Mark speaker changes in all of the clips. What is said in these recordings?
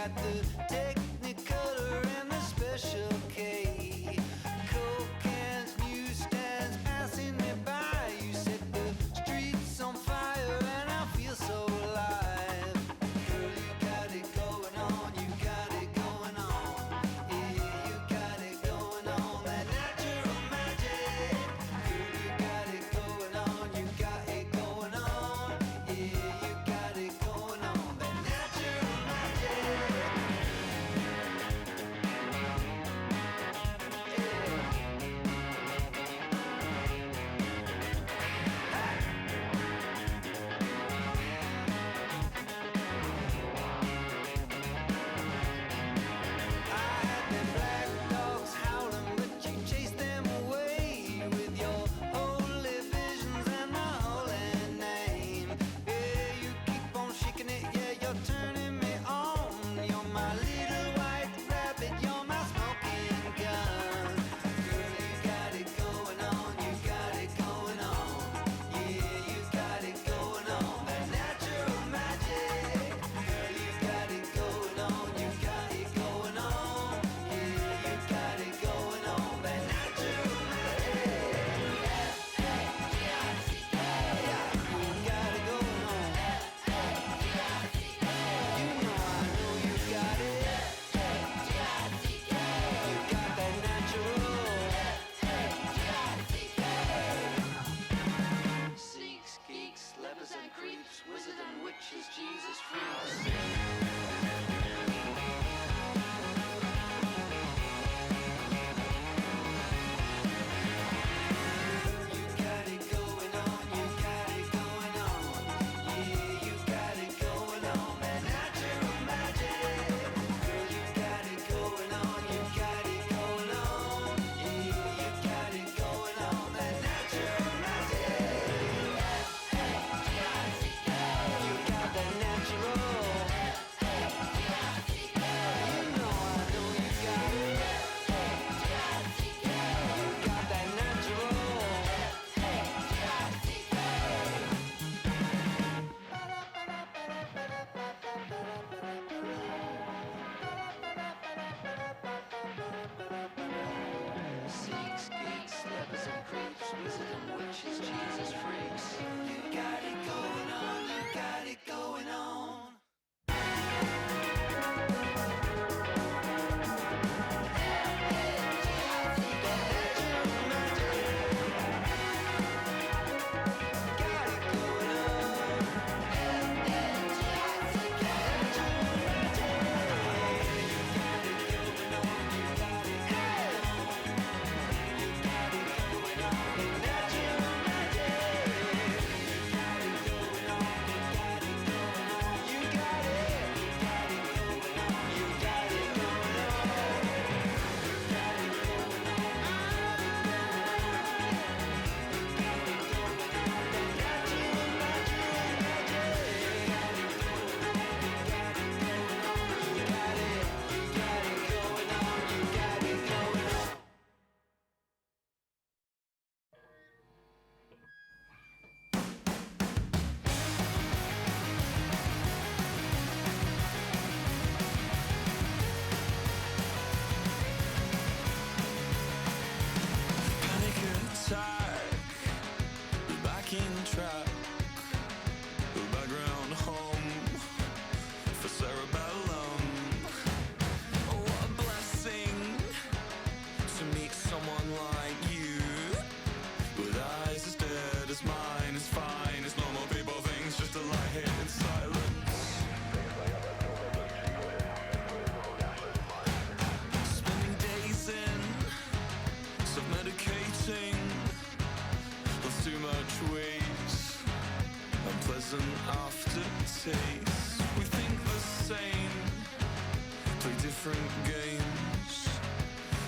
Speaker 1: got the Technicolor and the Special K. Coke cans, newsstands passing me by. You set the streets on fire and I feel so alive. Girl, you got it going on, you got it going on. Yeah, you got it going on, that natural magic. Girl, you got it going on, you got it going on. Yeah, you got it going on, that natural magic. I had them black dogs howling, but you chased them away with your holy visions and the holy name. Yeah, you keep on shaking it, yeah, you're turning me on. You're my little white rabbit, you're my smoking gun. Girl, you got it going on, you got it going on. Yeah, you got it going on, that natural magic. Girl, you got it going on, you got it going on. Yeah, you got it going on, that natural magic. Yeah, you got it going on. You know I know you got it. You got that natural. Sneaks, geeks, lepers and creeps, wizards and witches, Jesus freaks. You got it going on, you got it going on. Yeah, you got it going on, that natural magic. Girl, you got it going on, you got it going on. Yeah, you got it going on, that natural magic. You got that natural. You know I know you got it. You got that natural. Seeks, geeks, lepers and creeps, wizards and witches, Jesus freaks. You got it going on, you got it going on. Panic attack, we're back in track. We're background home for cerebellum. Oh, what a blessing to meet someone like you, with eyes as dead as mine. It's fine, it's normal people things, just a lie here in silence. Spending days in self-medicating with too much waste, unpleasant aftertaste. We think the same, play different games.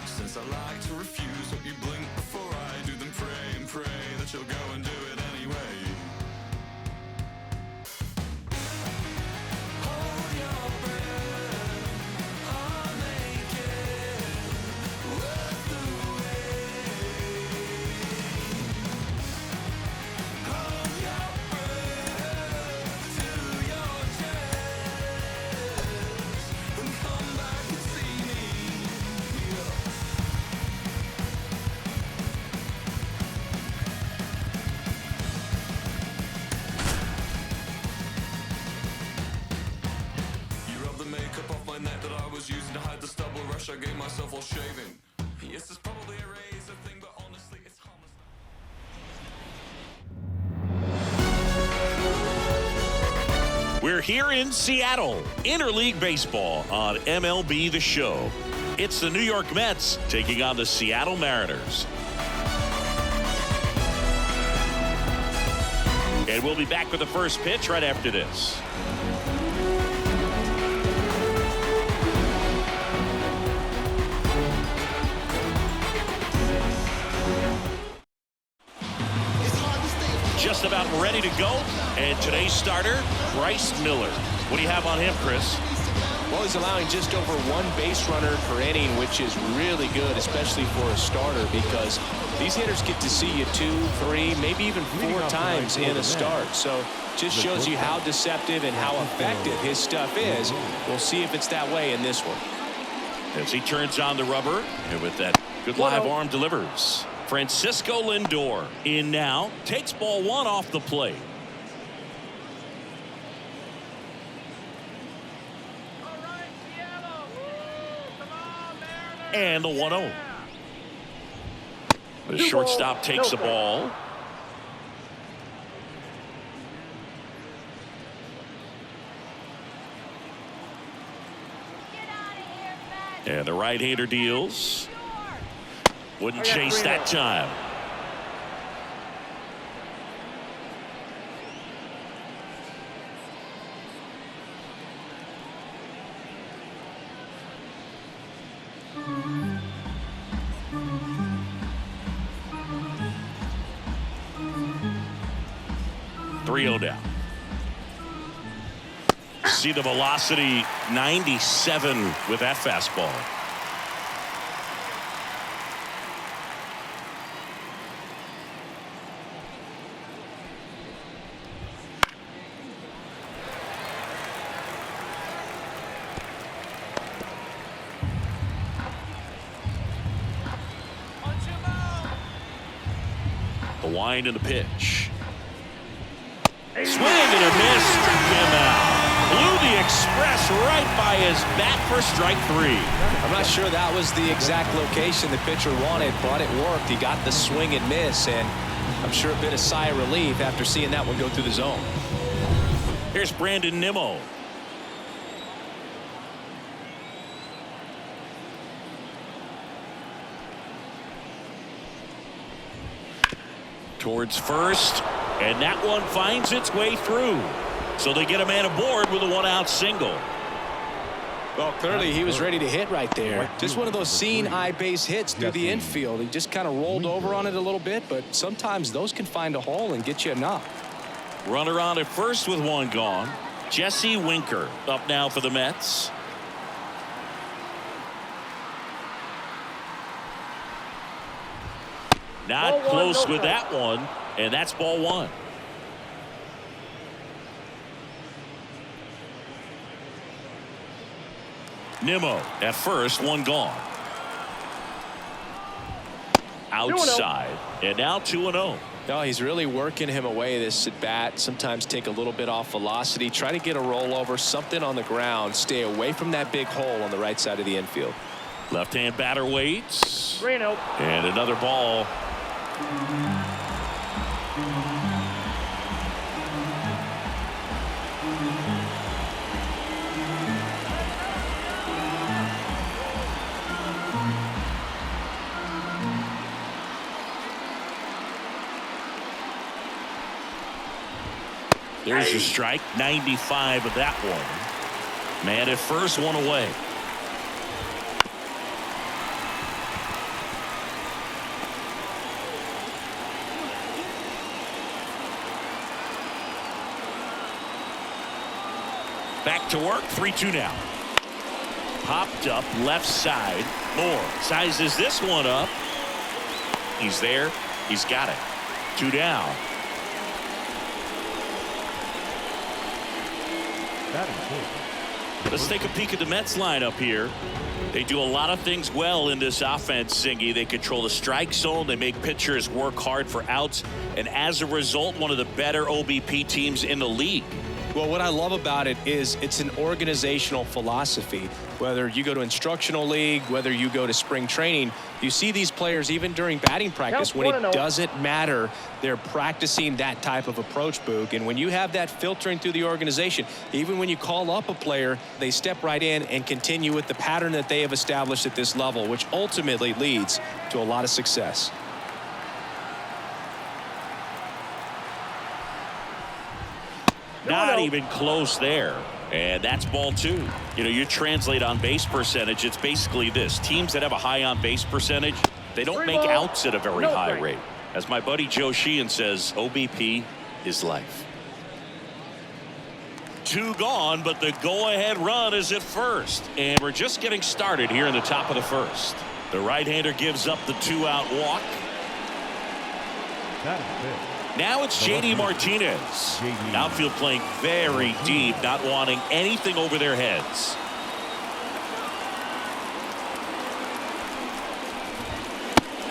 Speaker 1: Since I like to refuse what you blink before I do, then pray and pray that you'll go and do it anyway. Hold your breath, I'll make it worth the wait. Hold your breath to your chest and
Speaker 2: Yes, it's probably a razor thing, but honestly, it's harmless.
Speaker 3: We're here in Seattle, Interleague Baseball on MLB The Show. It's the New York Mets taking on the Seattle Mariners. And we'll be back with the first pitch right after this. Just about ready to go. And today's starter, Bryce Miller. What do you have on him, Chris?
Speaker 4: Well, he's allowing just over one base runner per inning, which is really good, especially for a starter, because these hitters get to see you 2, 3, maybe even 4 times in a start. So just shows you how deceptive and how effective his stuff is. We'll see if it's that way in this one.
Speaker 3: As he turns on the rubber, and with that good live arm delivers. Francisco Lindor in now, takes ball 1 off the plate. And the 1-0. The shortstop takes the ball. And the right-hander deals. Wouldn't chase that time. Down. See the velocity, 97 with that fastball. The wind and the pitch. Swing and a miss, struck him out. Blew the express right by his bat for strike 3.
Speaker 4: I'm not sure that was the exact location the pitcher wanted, but it worked. He got the swing and miss, and I'm sure a bit of sigh of relief after seeing that one go through the zone.
Speaker 3: Here's Brandon Nimmo. Towards first. And that one finds its way through. So they get a man aboard with a 1-out single.
Speaker 4: Well, clearly he was ready to hit right there. Just one of those seeing eye base hits through the infield. He just kind of rolled over on it a little bit, but sometimes those can find a hole and get you a knock.
Speaker 3: Runner on at first with 1 gone. Jesse Winker up now for the Mets. Not close with that one. And that's ball 1. Nimmo at first, 1 gone. Outside. And now 2-0.
Speaker 4: No, he's really working him away this at bat. Sometimes take a little bit off velocity. Try to get a rollover, something on the ground. Stay away from that big hole on the right side of the infield.
Speaker 3: Left-hand batter waits. And another ball. There's a strike, 95 of that one. Man at first, 1 away. Back to work, 3-2 now. Popped up left side. Moore sizes this one up. He's there. He's got it. 2 down. Let's take a peek at the Mets lineup here. They do a lot of things well in this offense, Singy. They control the strike zone. They make pitchers work hard for outs. And as a result, one of the better OBP teams in the league.
Speaker 4: Well, what I love about it is it's an organizational philosophy. Whether you go to instructional league, whether you go to spring training, you see these players even during batting practice when it doesn't matter, they're practicing that type of approach, Boog. And when you have that filtering through the organization, even when you call up a player, they step right in and continue with the pattern that they have established at this level, which ultimately leads to a lot of success.
Speaker 3: Not even close there. And that's ball 2. You know, you translate on base percentage, it's basically this. Teams that have a high on base percentage, they don't make outs at a very high rate. As my buddy Joe Sheehan says, OBP is life. 2 gone, but the go-ahead run is at first. And we're just getting started here in the top of the first. The right-hander gives up the 2-out walk. Now it's J.D. Martinez. Outfield playing very deep, not wanting anything over their heads.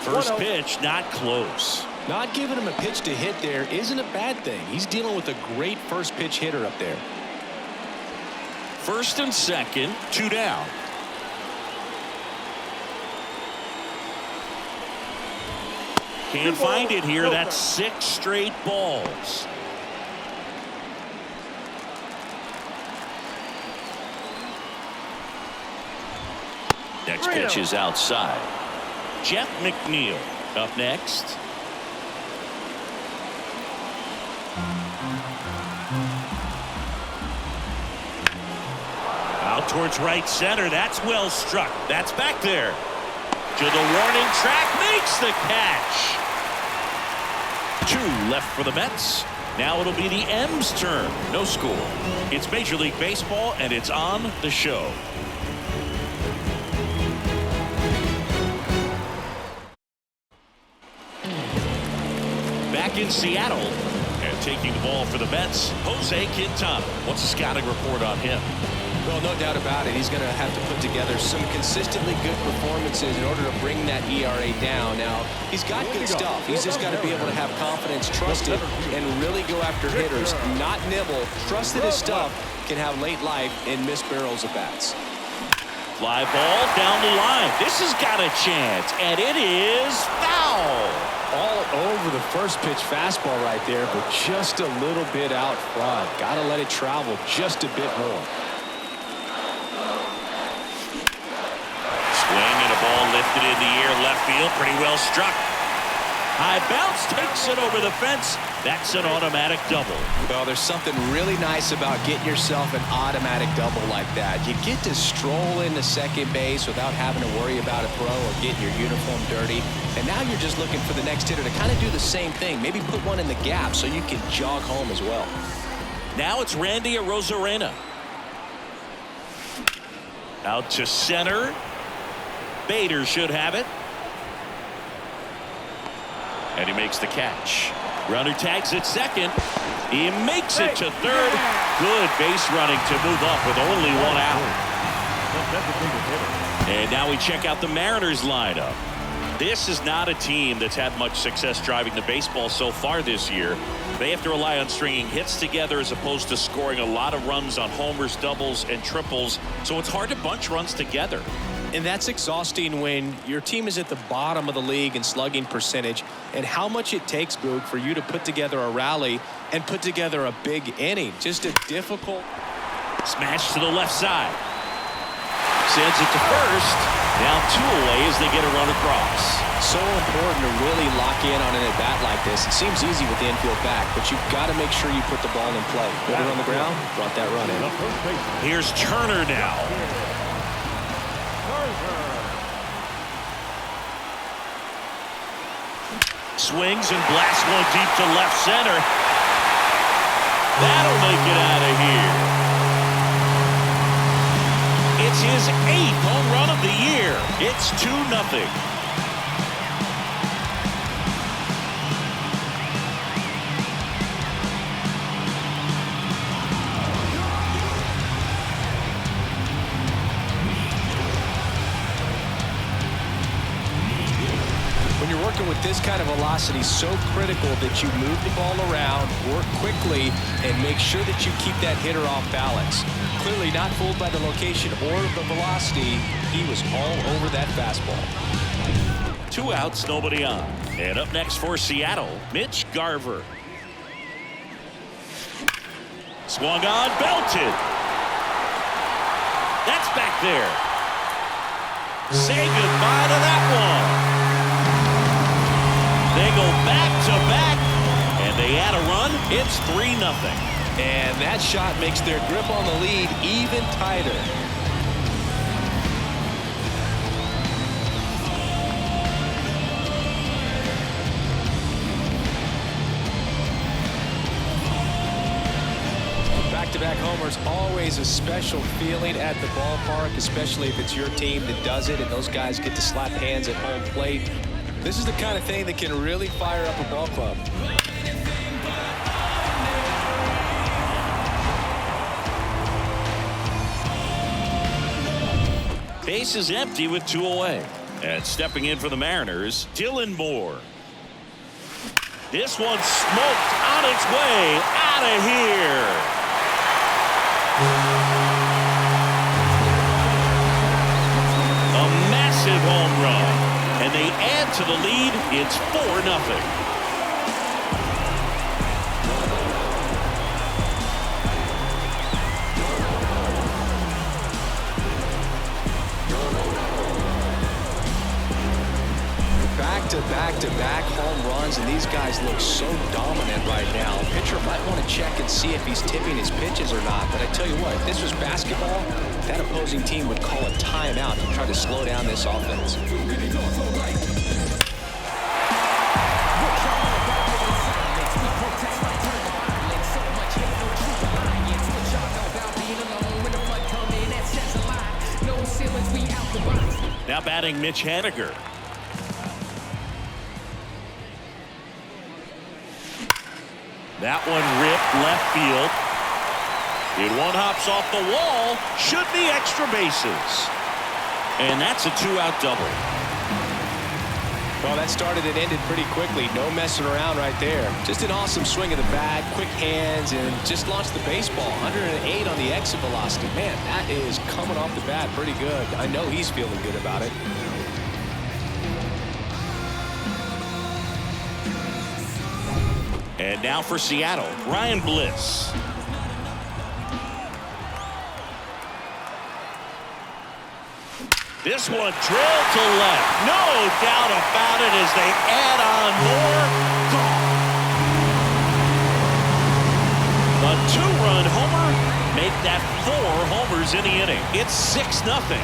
Speaker 3: First pitch, not close.
Speaker 4: Not giving him a pitch to hit there isn't a bad thing. He's dealing with a great first pitch hitter up there.
Speaker 3: First and second, 2 down. Can't find it here. That's 6 straight balls. Next pitch is outside. Jeff McNeil up next. Out towards right center. That's well struck. That's back there. To the warning track, makes the catch. 2 left for the Mets. Now it'll be the M's turn. No score. It's Major League Baseball, and it's on the show. Back in Seattle, and taking the ball for the Mets, Jose Quintana. What's the scouting report on him?
Speaker 4: Well, no doubt about it. He's going to have to put together some consistently good performances in order to bring that ERA down. Now, he's got good stuff. He's just got to be able to have confidence, trust it, and really go after hitters, not nibble. Trust that his stuff can have late life and miss barrels of bats.
Speaker 3: Fly ball down the line. This has got a chance, and it is foul.
Speaker 4: All over the first pitch fastball right there, but just a little bit out front. Got to let it travel just a bit more.
Speaker 3: Swing and a ball lifted in the air, left field, pretty well struck. High bounce, takes it over the fence. That's an automatic double.
Speaker 4: Well, there's something really nice about getting yourself an automatic double like that. You get to stroll into second base without having to worry about a throw or getting your uniform dirty. And now you're just looking for the next hitter to kind of do the same thing. Maybe put one in the gap so you can jog home as well.
Speaker 3: Now it's Randy Arozarena. Out to center. Bader should have it. And he makes the catch. Runner tags at second. He makes it to third. Good base running to move up with only 1 out. And now we check out the Mariners lineup. This is not a team that's had much success driving the baseball so far this year. They have to rely on stringing hits together as opposed to scoring a lot of runs on homers, doubles, and triples. So it's hard to bunch runs together.
Speaker 4: And that's exhausting when your team is at the bottom of the league in slugging percentage, and how much it takes, Boog, for you to put together a rally and put together a big inning. Just a difficult.
Speaker 3: Smash to the left side. Sends it to first. Now 2 away as they get a run across.
Speaker 4: So important to really lock in on an at-bat like this. It seems easy with the infield back, but you've got to make sure you put the ball in play. Put it on the ground, brought that run in.
Speaker 3: Here's Turner now. Swings and blasts one deep to left center. That'll make it out of here. It's his 8th home run of the year. It's 2-0.
Speaker 4: working with this kind of velocity is so critical that you move the ball around, work quickly, and make sure that you keep that hitter off balance. Clearly not fooled by the location or the velocity. He was all over that fastball.
Speaker 3: 2 outs, nobody on. And up next for Seattle, Mitch Garver. Swung on, belted. That's back there. Say goodbye to that one. They go back to back, and they add a run. It's 3-0.
Speaker 4: And that shot makes their grip on the lead even tighter. Back-to-back homers, always a special feeling at the ballpark, especially if it's your team that does it and those guys get to slap hands at home plate. This is the kind of thing that can really fire up a ball club.
Speaker 3: Base is empty with 2 away. And stepping in for the Mariners, Dylan Moore. This one smoked on its way out of here. A massive home run, and they add to the lead. It's 4-0.
Speaker 4: Back-to-back home runs, and these guys look so dominant right now. Pitcher might want to check and see if he's tipping his pitches or not, but I tell you what, if this was basketball, that opposing team would call a timeout to try to slow down this offense.
Speaker 3: Now batting Mitch Haniger. That one ripped left field. It one hops off the wall. Should be extra bases. And that's a 2-out double.
Speaker 4: Well, that started and ended pretty quickly. No messing around right there. Just an awesome swing of the bat, quick hands, and just launched the baseball. 108 on the exit velocity. Man, that is coming off the bat pretty good. I know he's feeling good about it.
Speaker 3: And now for Seattle, Ryan Bliss. This one drilled to left. No doubt about it as they add on more. A 2-run homer. Make that 4 homers in the inning. It's 6-0.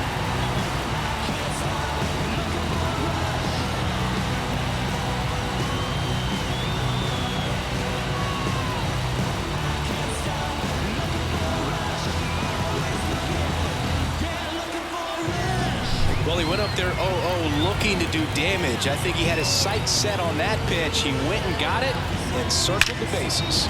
Speaker 4: Well, he went up there 0-0 looking to do damage. I think he had his sights set on that pitch. He went and got it and circled the bases.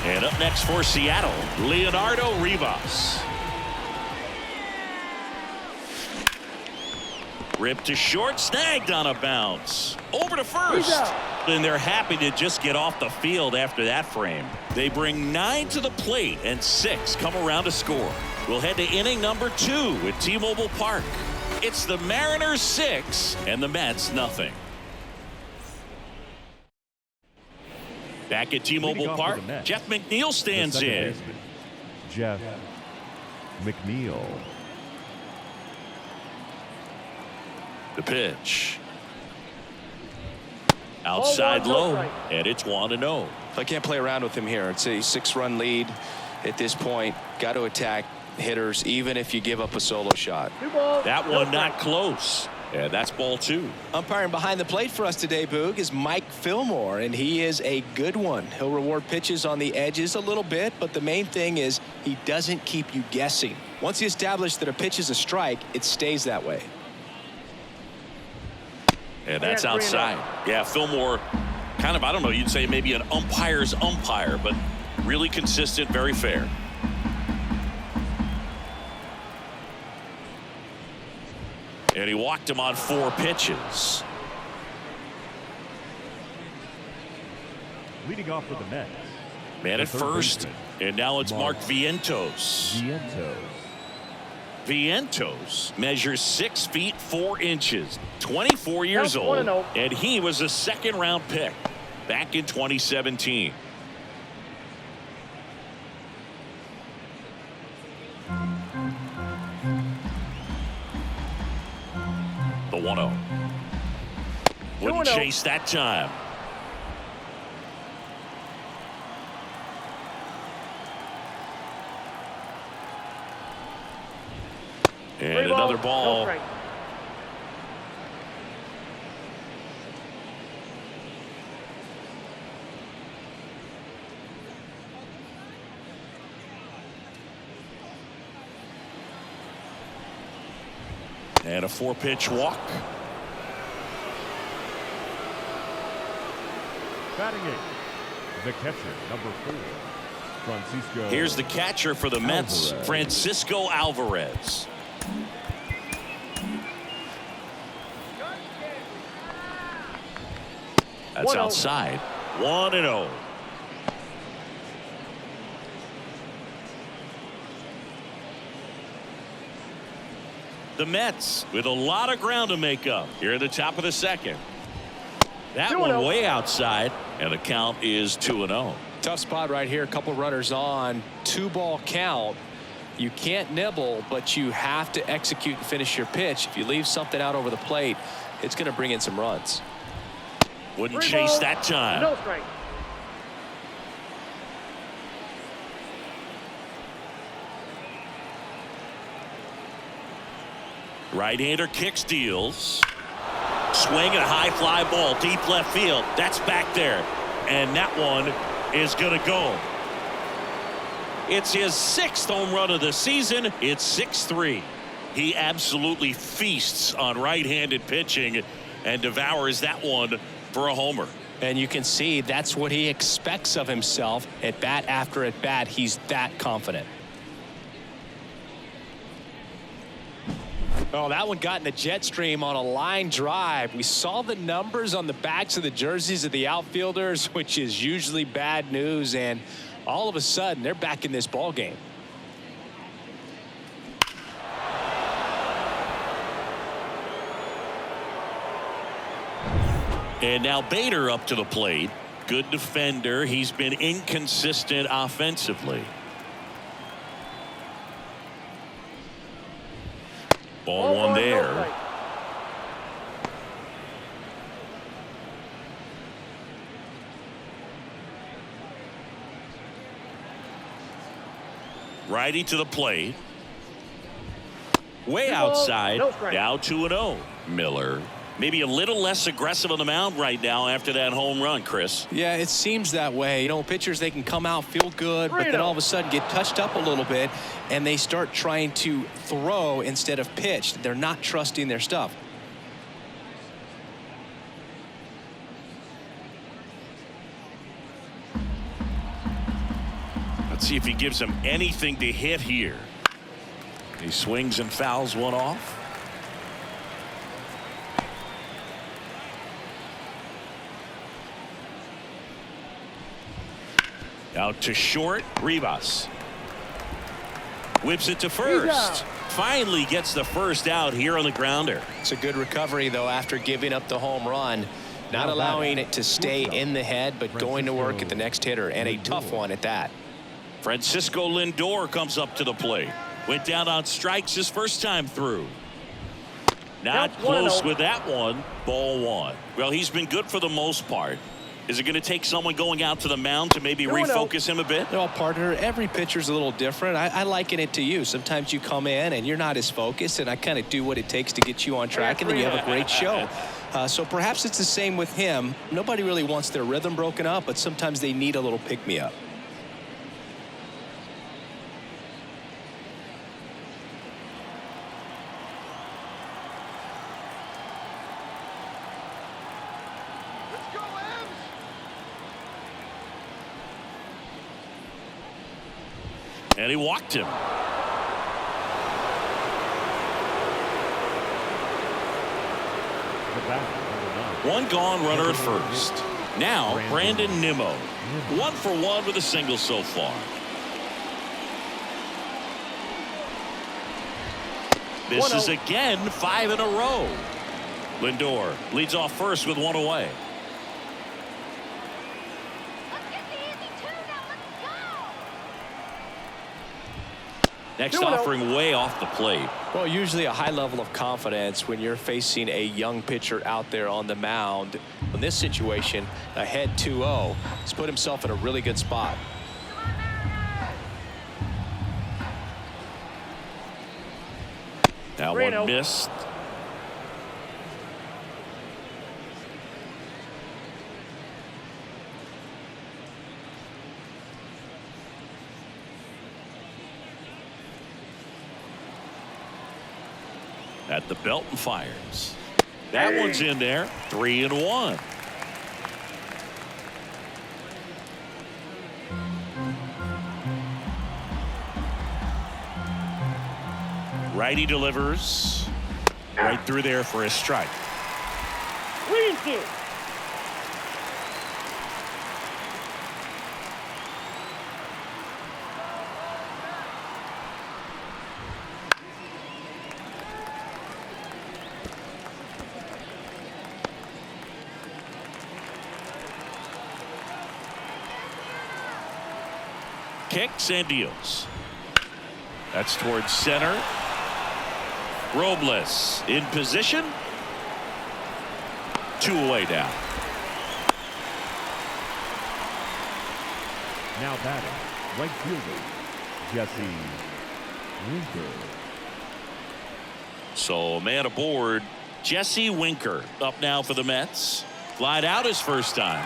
Speaker 3: And up next for Seattle, Leonardo Rivas. Ripped to short, snagged on a bounce. Over to first. And they're happy to just get off the field after that frame. They bring 9 to the plate and 6 come around to score. We'll head to inning number 2 at T-Mobile Park. It's the Mariners 6 and the Mets nothing. Back at T-Mobile Park, Jeff McNeil stands in.
Speaker 5: Jeff McNeil.
Speaker 3: The pitch. Outside low, and it's 1-0.
Speaker 4: I can't play around with him here. It's a 6-run lead at this point. Got to attack hitters, even if you give up a solo shot.
Speaker 3: That one not close. And that's ball 2.
Speaker 4: Umpiring behind the plate for us today, Boog, is Mike Fillmore, and he is a good one. He'll reward pitches on the edges a little bit, but the main thing is he doesn't keep you guessing. Once you establish that a pitch is a strike, it stays that way.
Speaker 3: And that's outside. Yeah, Fillmore, kind of, I don't know, you'd say maybe an umpire's umpire, but really consistent, very fair. And he walked him on 4 pitches.
Speaker 5: Leading off for the Mets.
Speaker 3: Man at first, and now it's Mark Vientos. Vientos measures 6 feet 4 inches, 24 years old, and he was a 2nd-round pick back in 2017. The 1-0. Wouldn't chase that time. And another ball. And a 4-pitch walk.
Speaker 5: Batting 8, the catcher, number 4, Francisco.
Speaker 3: Here's the catcher for the Mets, Francisco Alvarez. That's outside. 1-0. The Mets with a lot of ground to make up here at the top of the 2nd. That one way outside, and the count is 2-0.
Speaker 4: Tough spot right here. A couple runners on. 2-ball count. You can't nibble, but you have to execute and finish your pitch. If you leave something out over the plate, it's going to bring in some runs.
Speaker 3: Wouldn't chase that time.
Speaker 6: No strike.
Speaker 3: Right-hander kicks, deals. Swing and a high fly ball, deep left field. That's back there. And that one is going to go. It's his 6th home run of the season. It's 6-3. He absolutely feasts on right-handed pitching and devours that one for a homer.
Speaker 4: And you can see that's what he expects of himself at bat after at bat. He's that confident. Oh, that one got in the jet stream on a line drive. We saw the numbers on the backs of the jerseys of the outfielders, which is usually bad news, and all of a sudden they're back in this ball game.
Speaker 3: And now Bader up to the plate. Good defender. He's been inconsistent offensively. Ball 1 there. Righty to the plate. Way outside. Now 2-0. Miller. Maybe a little less aggressive on the mound right now after that home run, Chris.
Speaker 4: Yeah, it seems that way. You know, pitchers, they can come out, feel good, but then all of a sudden get touched up a little bit, and they start trying to throw instead of pitch. They're not trusting their stuff.
Speaker 3: Let's see if he gives him anything to hit here. He swings and fouls one off. Out to short, Rivas. Whips it to first. Finally gets the first out here on the grounder.
Speaker 4: It's a good recovery, though, after giving up the home run. Not allowing it to stay in the head, but going to work at the next hitter, and a tough one at that.
Speaker 3: Francisco Lindor comes up to the plate. Went down on strikes his first time through. Not close with that one. Ball 1. Well, he's been good for the most part. Is it going to take someone going out to the mound to maybe refocus him a bit?
Speaker 4: No, partner, every pitcher's a little different. I liken it to you. Sometimes you come in and you're not as focused, and I kind of do what it takes to get you on track, and then you have a great show. So perhaps it's the same with him. Nobody really wants their rhythm broken up, but sometimes they need a little pick-me-up.
Speaker 3: And he walked him.
Speaker 5: batter, number 9.
Speaker 3: One gone, runner at first. Now, Brandon Nimmo. 1 for 1 with a single so far. This is again 5 in a row. Lindor leads off first with 1 away. Next offering way off the plate.
Speaker 4: Well, usually a high level of confidence when you're facing a young pitcher out there on the mound. In this situation, ahead 2-0, he's put himself in a really good spot.
Speaker 3: That one missed. At the belt and fires. That one's in there. 3-1. Righty delivers right through there for a strike. Kicks and deals. That's towards center. Robles in position. 2 away now.
Speaker 5: Now batting, right fielder, Jesse Winker.
Speaker 3: So man aboard, Jesse Winker up now for the Mets. Flied out his first time.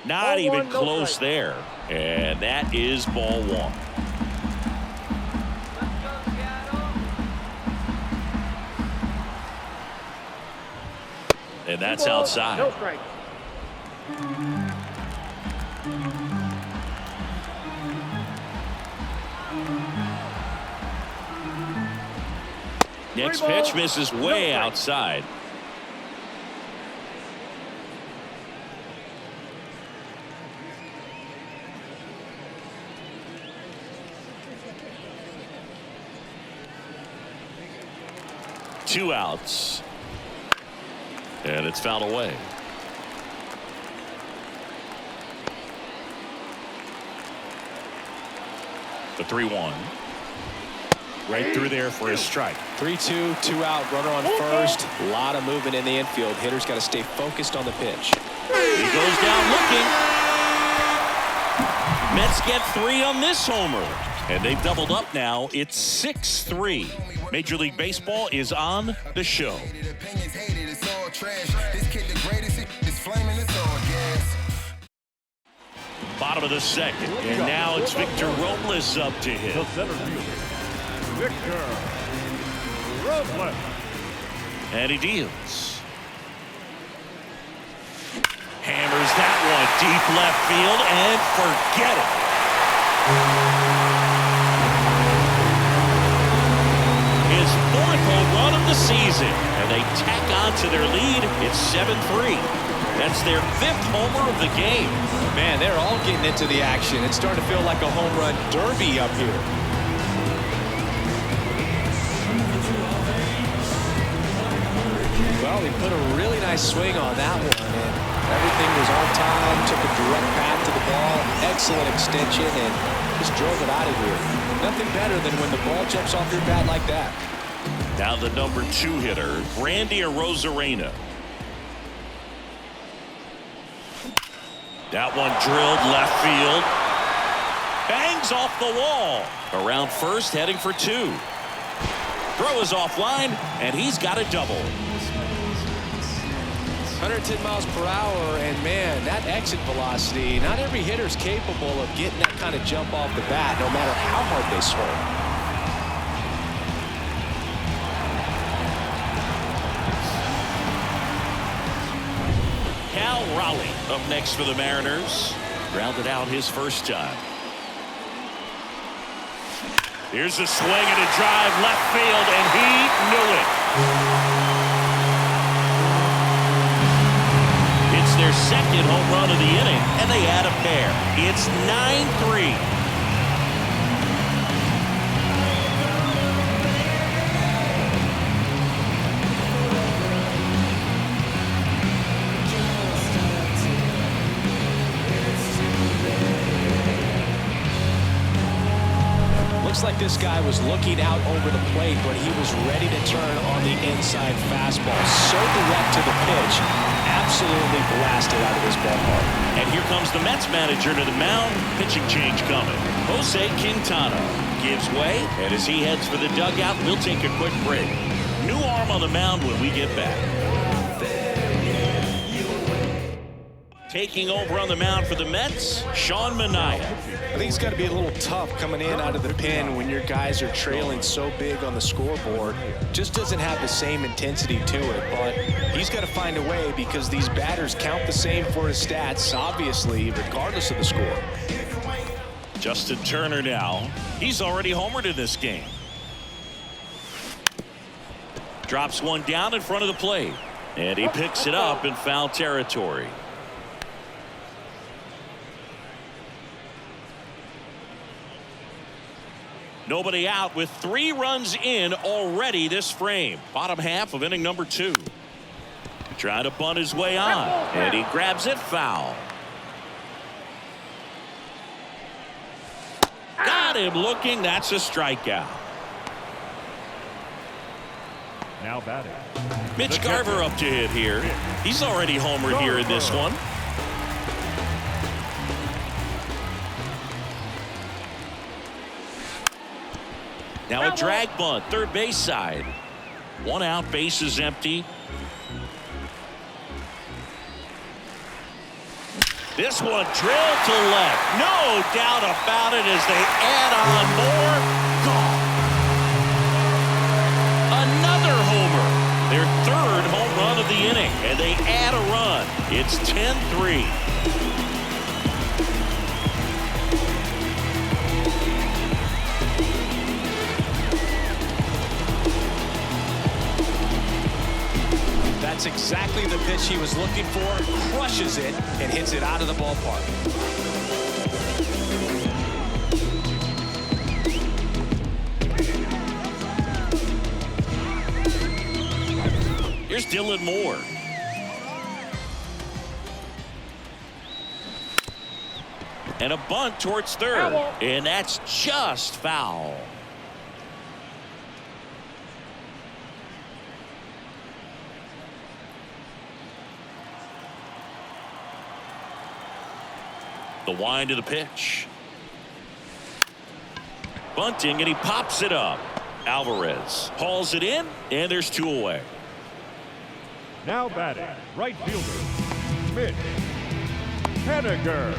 Speaker 3: Not even close there. And that is ball 1. And that's outside.
Speaker 6: No strike.
Speaker 3: Next pitch misses way outside. Two outs. And it's fouled away. The 3-1. Right through there for a strike.
Speaker 4: 3-2, 2 out, runner on first. A lot of movement in the infield. Hitter's got to stay focused on the pitch.
Speaker 3: He goes down looking. Mets get 3 on this homer. And they've doubled up now. It's 6-3. Major League Baseball is on the show. Bottom of the second. And now it's Victor Robles up to hit.
Speaker 5: The center fielder, Victor Robles.
Speaker 3: And he deals. Hammers that one deep left field and forget it. His 4th home run of the season. And they tack on to their lead. It's 7-3. That's their 5th homer of the game.
Speaker 4: Man, they're all getting into the action. It's starting to feel like a home run derby up here. Well, he put a really nice swing on that one, and everything was on time, took a direct path to the ball, excellent extension, and just drove it out of here. Nothing better than when the ball jumps off your bat like that.
Speaker 3: Now the number 2 hitter, Randy Arozarena. That one drilled left field. Bangs off the wall. Around first, heading for 2. Throw is offline, and he's got a double.
Speaker 4: 110 miles per hour, and man, that exit velocity, not every hitter's capable of getting that kind of jump off the bat, no matter how hard they swing.
Speaker 3: Cal Raleigh up next for the Mariners. Grounded out his first time. Here's a swing and a drive left field, and he knew it. It's their second home run of the inning, and they add a pair. It's 9-3.
Speaker 4: Looks like this guy was looking out over the plate, but he was ready to turn on the inside fastball. So direct to the pitch, absolutely blasted out of this ballpark.
Speaker 3: And here comes the Mets manager to the mound. Pitching change coming. Jose Quintana gives way, and as he heads for the dugout, we'll take a quick break. New arm on the mound when we get back. Taking over on the mound for the Mets, Sean Manaea.
Speaker 4: I think it's got to be a little tough coming in out of the pen when your guys are trailing so big on the scoreboard. Just doesn't have the same intensity to it, but he's got to find a way because these batters count the same for his stats, obviously, regardless of the score.
Speaker 3: Justin Turner now. He's already homered in this game. Drops one down in front of the plate, and he picks it up in foul territory. Nobody out with 3 runs in already this frame. Bottom half of inning number 2. Trying to bunt his way on, and he grabs it foul. Got him looking. That's a strikeout.
Speaker 5: Now batting.
Speaker 3: Mitch Garver up to hit here. He's already homered here in this one. Now a drag bunt, third base side. 1 out, base is empty. This one drilled to left. No doubt about it as they add on more. Gone. Another homer. Their 3rd home run of the inning, and they add a run. It's 10-3.
Speaker 4: That's exactly the pitch he was looking for, crushes it, and hits it out of the ballpark.
Speaker 3: Here's Dylan Moore. And a bunt towards third, and that's just foul. The wind of the pitch. Bunting, and he pops it up. Alvarez hauls it in, and there's 2 away.
Speaker 5: Now batting, right fielder, Mitch Haniger.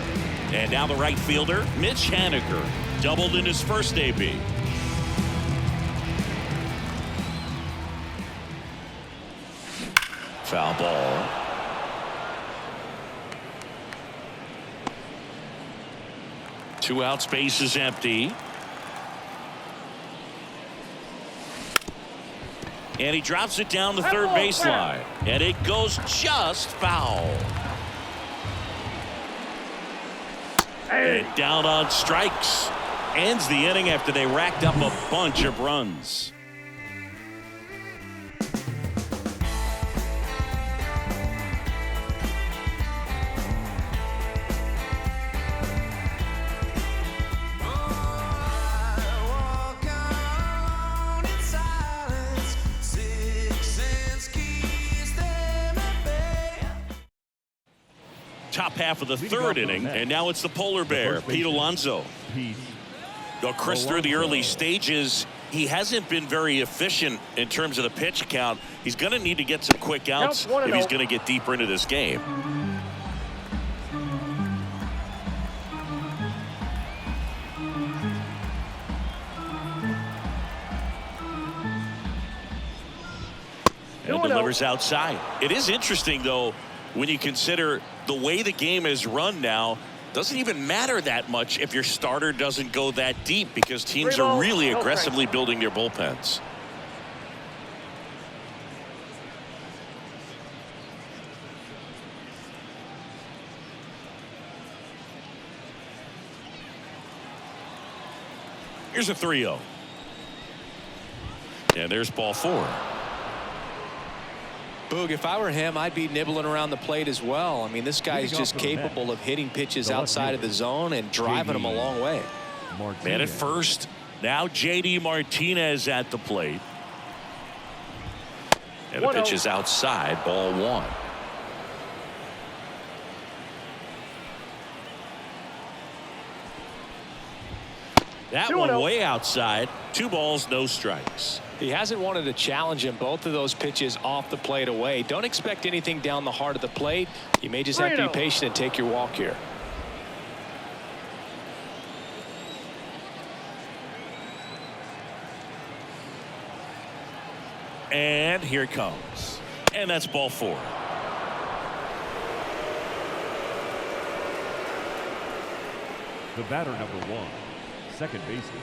Speaker 3: And now the right fielder, Mitch Haniger, doubled in his first AB. Foul ball. Two out, space is empty. And he drops it down the third baseline. And it goes just foul. And down on strikes. Ends the inning after they racked up a bunch of runs. Top half of the 3rd inning, and now it's the polar bear, Pete Alonso. Chris, through the early stages, he hasn't been very efficient in terms of the pitch count. He's going to need to get some quick outs if he's going to get deeper into this game. And delivers outside. It is interesting, though, when you consider the way the game is run now. Doesn't even matter that much if your starter doesn't go that deep because teams are really aggressively building their bullpens. Here's a 3-0. And there's ball 4.
Speaker 4: Boog, if I were him, I'd be nibbling around the plate as well. I mean, this guy is just capable of hitting pitches outside of the zone and driving them a long way.
Speaker 3: Man at first. Now J.D. Martinez at the plate. And the pitch is outside, ball 1. That one way outside. 2 balls, no strikes.
Speaker 4: He hasn't wanted to challenge him. Both of those pitches off the plate away. Don't expect anything down the heart of the plate. You may just have to be patient and take your walk here.
Speaker 3: And here it comes. And that's ball 4.
Speaker 5: The batter, number 1, second baseman.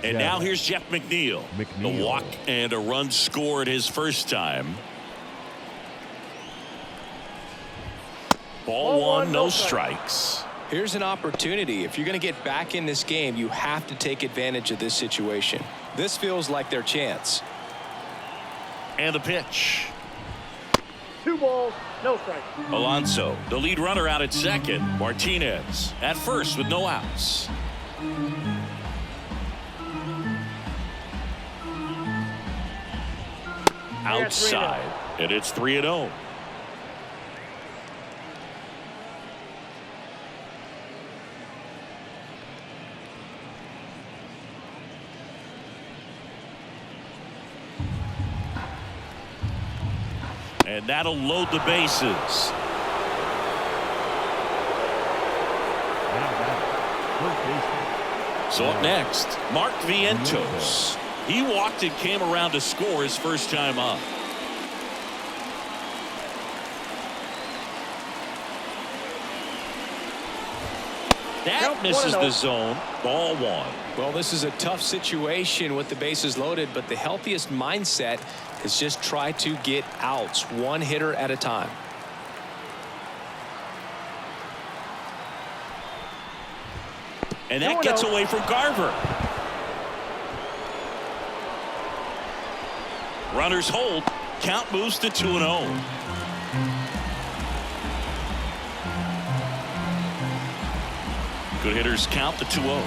Speaker 3: And now here's Jeff McNeil. The walk and a run scored his first time. Ball 1, no strikes.
Speaker 4: Here's an opportunity. If you're going to get back in this game, you have to take advantage of this situation. This feels like their chance.
Speaker 3: And the pitch.
Speaker 6: 2 balls, no strikes.
Speaker 3: Alonso, the lead runner, out at second. Martinez at first with no outs. Outside, and it's 3-0. And that'll load the bases. So up next, Mark Vientos. He walked and came around to score his first time up. That misses the zone. Ball 1.
Speaker 4: Well, this is a tough situation with the bases loaded, but the healthiest mindset is just try to get outs, one hitter at a time.
Speaker 3: And that gets away from Garver. Runners hold. Count moves to 2-0. Good hitters count the 2-0.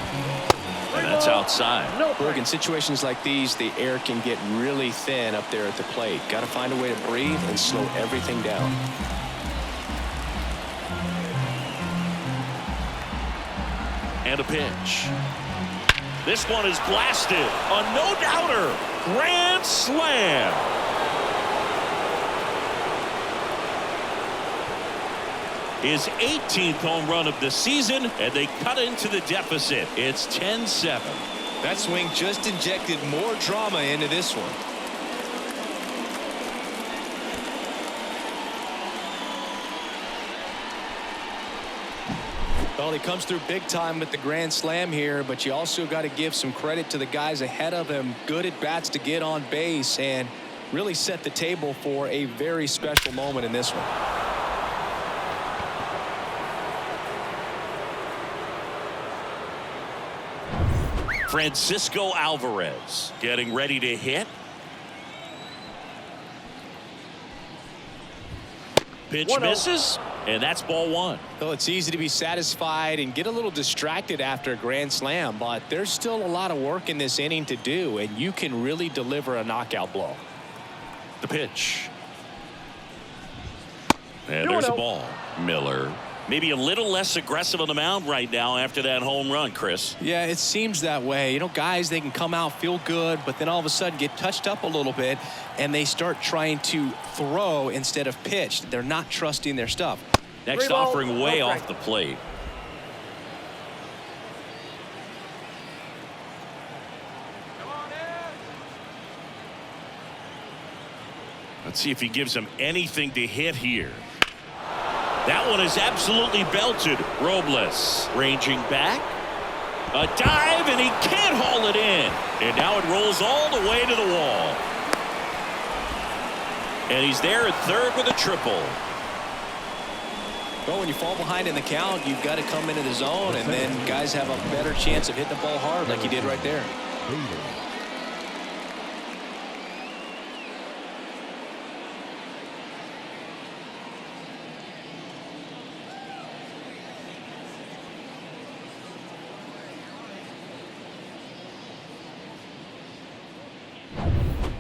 Speaker 3: And that's outside.
Speaker 4: Look, in situations like these, the air can get really thin up there at the plate. Got to find a way to breathe and slow everything down.
Speaker 3: And a pitch. This one is blasted. A no-doubter. Grand slam. His 18th home run of the season, and they cut into the deficit. It's 10-7.
Speaker 4: That swing just injected more drama into this one. Well, he comes through big time with the grand slam here, but you also got to give some credit to the guys ahead of him. Good at bats to get on base and really set the table for a very special moment in this one.
Speaker 3: Francisco Alvarez getting ready to hit. Pitch misses, and that's ball 1.
Speaker 4: Well, it's easy to be satisfied and get a little distracted after a grand slam, but there's still a lot of work in this inning to do, and you can really deliver a knockout blow.
Speaker 3: The pitch. And there's a ball. Miller. Maybe a little less aggressive on the mound right now after that home run, Chris.
Speaker 4: Yeah, it seems that way. You know, guys, they can come out, feel good, but then all of a sudden get touched up a little bit, and they start trying to throw instead of pitch. They're not trusting their stuff.
Speaker 3: Next offering way off the plate. Let's see if he gives him anything to hit here. That one is absolutely belted. Robles ranging back. A dive, and he can't haul it in. And now it rolls all the way to the wall. And he's there at third with a triple.
Speaker 4: Well, when you fall behind in the count, you've got to come into the zone, and then guys have a better chance of hitting the ball hard like he did right there.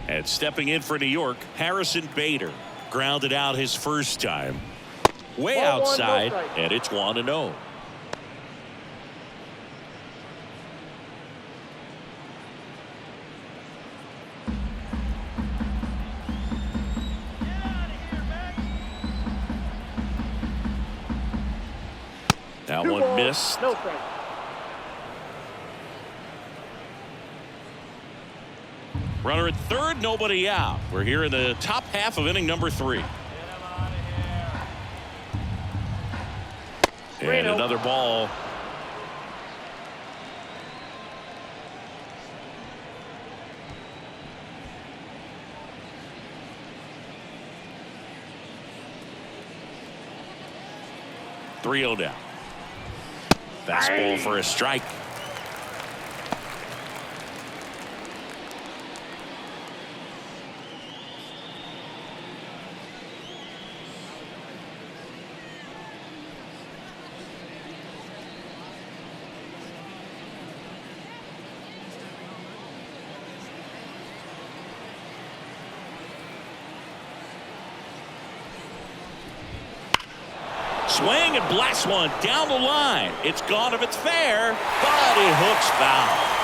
Speaker 3: And stepping in for New York, Harrison Bader grounded out his first time. Way
Speaker 6: Ball one, no
Speaker 3: outside,
Speaker 6: strike.
Speaker 3: and it's 1-0. That
Speaker 6: 2
Speaker 3: one
Speaker 6: balls,
Speaker 3: missed.
Speaker 6: no strike.
Speaker 3: Runner at third, nobody out. We're here in the top half of inning number 3. And
Speaker 6: Reno.
Speaker 3: another ball. Three-0 down. Fastball for a strike. Swing and blast one down the line. It's gone if it's fair, but he hooks foul.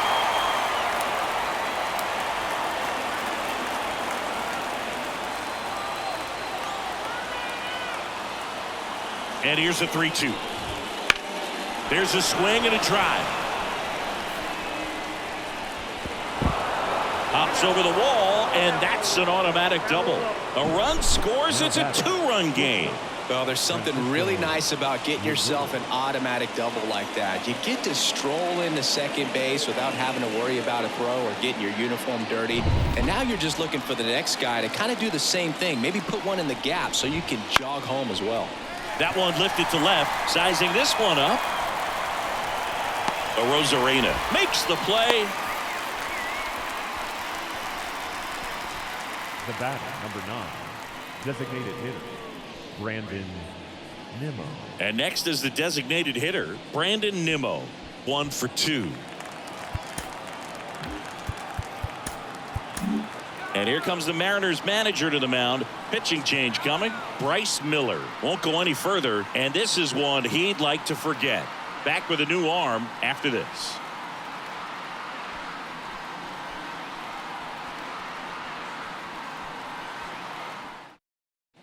Speaker 3: And here's a 3-2. There's a swing and a drive. Hops over the wall, and that's an automatic double. A run scores. It's a 2-run game.
Speaker 4: Well, there's something really nice about getting yourself an automatic double like that. You get to stroll into second base without having to worry about a throw or getting your uniform dirty. And now you're just looking for the next guy to kind of do the same thing. Maybe put one in the gap so you can jog home as well.
Speaker 3: That one lifted to left, sizing this one up. Rosarena makes the play.
Speaker 5: The batter, number 9, designated hitter, Brandon Nimmo.
Speaker 3: And next is the designated hitter, Brandon Nimmo. 1 for 2. And here comes the Mariners manager to the mound. Pitching change coming. Bryce Miller won't go any further, and this is one he'd like to forget. Back with a new arm after this.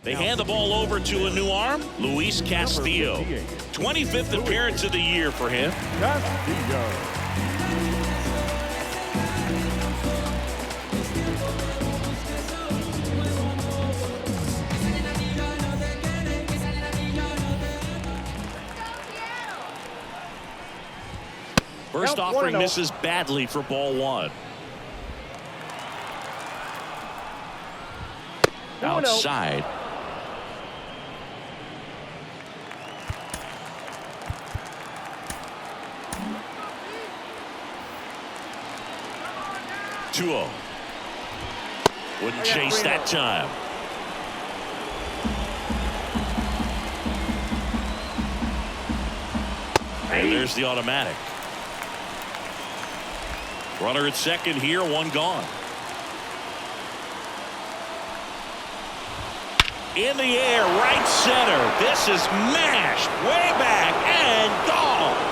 Speaker 3: They hand the ball over to a new arm, Luis Castillo. 25th appearance of the year for him.
Speaker 5: Castillo.
Speaker 3: First
Speaker 6: Count
Speaker 3: offering
Speaker 6: 1-0.
Speaker 3: misses badly for ball 1.
Speaker 6: 2-0.
Speaker 3: Outside. Two-0. Wouldn't chase that time. And there's the automatic. Runner at second here, 1 gone. In the air, right center. This is mashed way back and gone.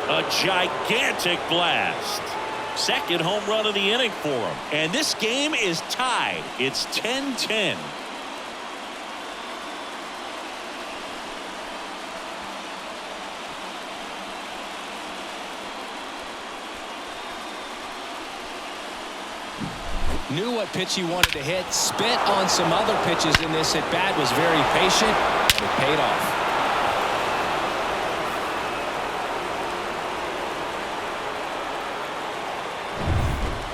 Speaker 3: A gigantic blast. Second home run of the inning for him. And this game is tied. It's 10-10.
Speaker 4: Knew what pitch he wanted to hit. Spent on some other pitches in this at bat. Was very patient. And it paid off.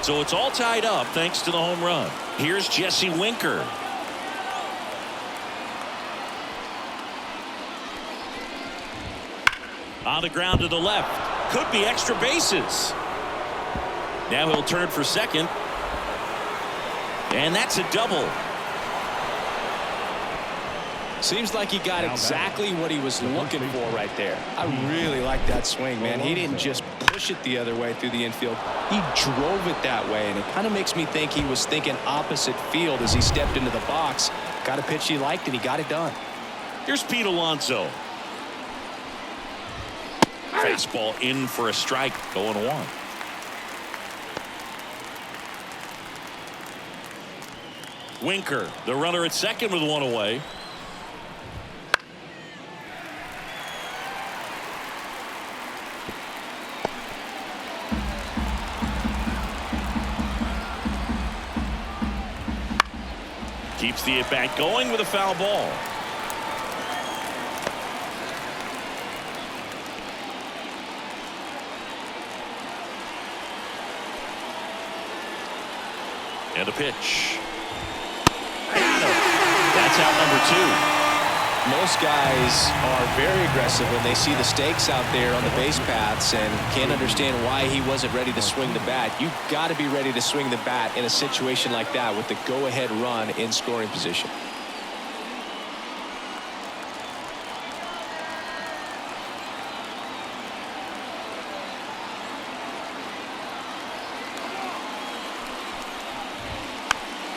Speaker 3: So it's all tied up thanks to the home run. Here's Jesse Winker. On the ground to the left. Could be extra bases. Now he'll turn for second. And that's a double.
Speaker 4: Seems like he got exactly what he was looking for right there. I really like that swing, man. He didn't just push it the other way through the infield. He drove it that way, and it kind of makes me think he was thinking opposite field as he stepped into the box. Got a pitch he liked, and he got it done.
Speaker 3: Here's Pete Alonso. Fastball in for a strike, 0-1. Winker, the runner at second with one away. Keeps the at-bat going with a foul ball. And a pitch. That's out number 2.
Speaker 4: Most guys are very aggressive when they see the stakes out there on the base paths and can't understand why he wasn't ready to swing the bat. You've got to be ready to swing the bat in a situation like that with the go-ahead run in scoring position.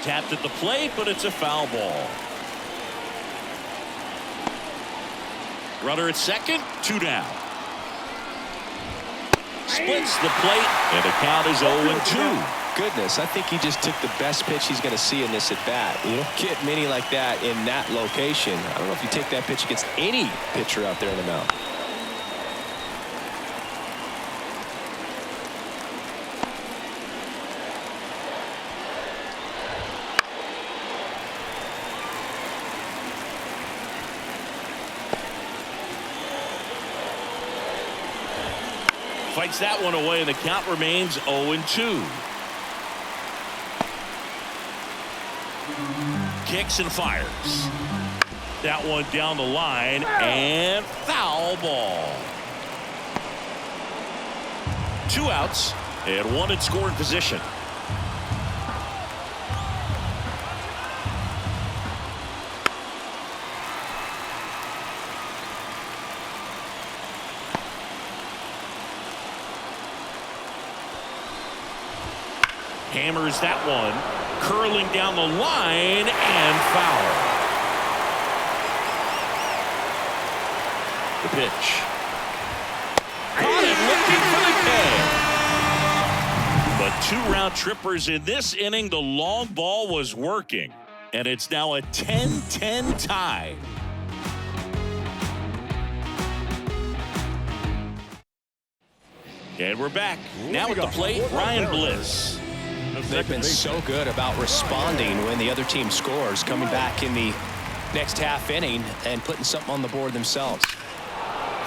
Speaker 3: Tapped at the plate, but it's a foul ball. Runner at second, 2 down. Splits the plate, and the count is 0-2.
Speaker 4: Goodness, I think he just took the best pitch he's going to see in this at bat. You don't get many like that in that location. I don't know if you take that pitch against any pitcher out there in the mound.
Speaker 3: Fights that one away, and the count remains 0-2. Kicks and fires. That one down the line, and foul ball. 2 outs, and 1 in scoring position. Hammers that one, curling down the line, and foul. The pitch. Caught him looking for the K. But 2 round trippers in this inning. The long ball was working, and it's now a 10-10 tie. And we're back. Now at the plate, Ryan Bliss.
Speaker 4: They've been so good about responding when the other team scores, coming back in the next half inning and putting something on the board themselves.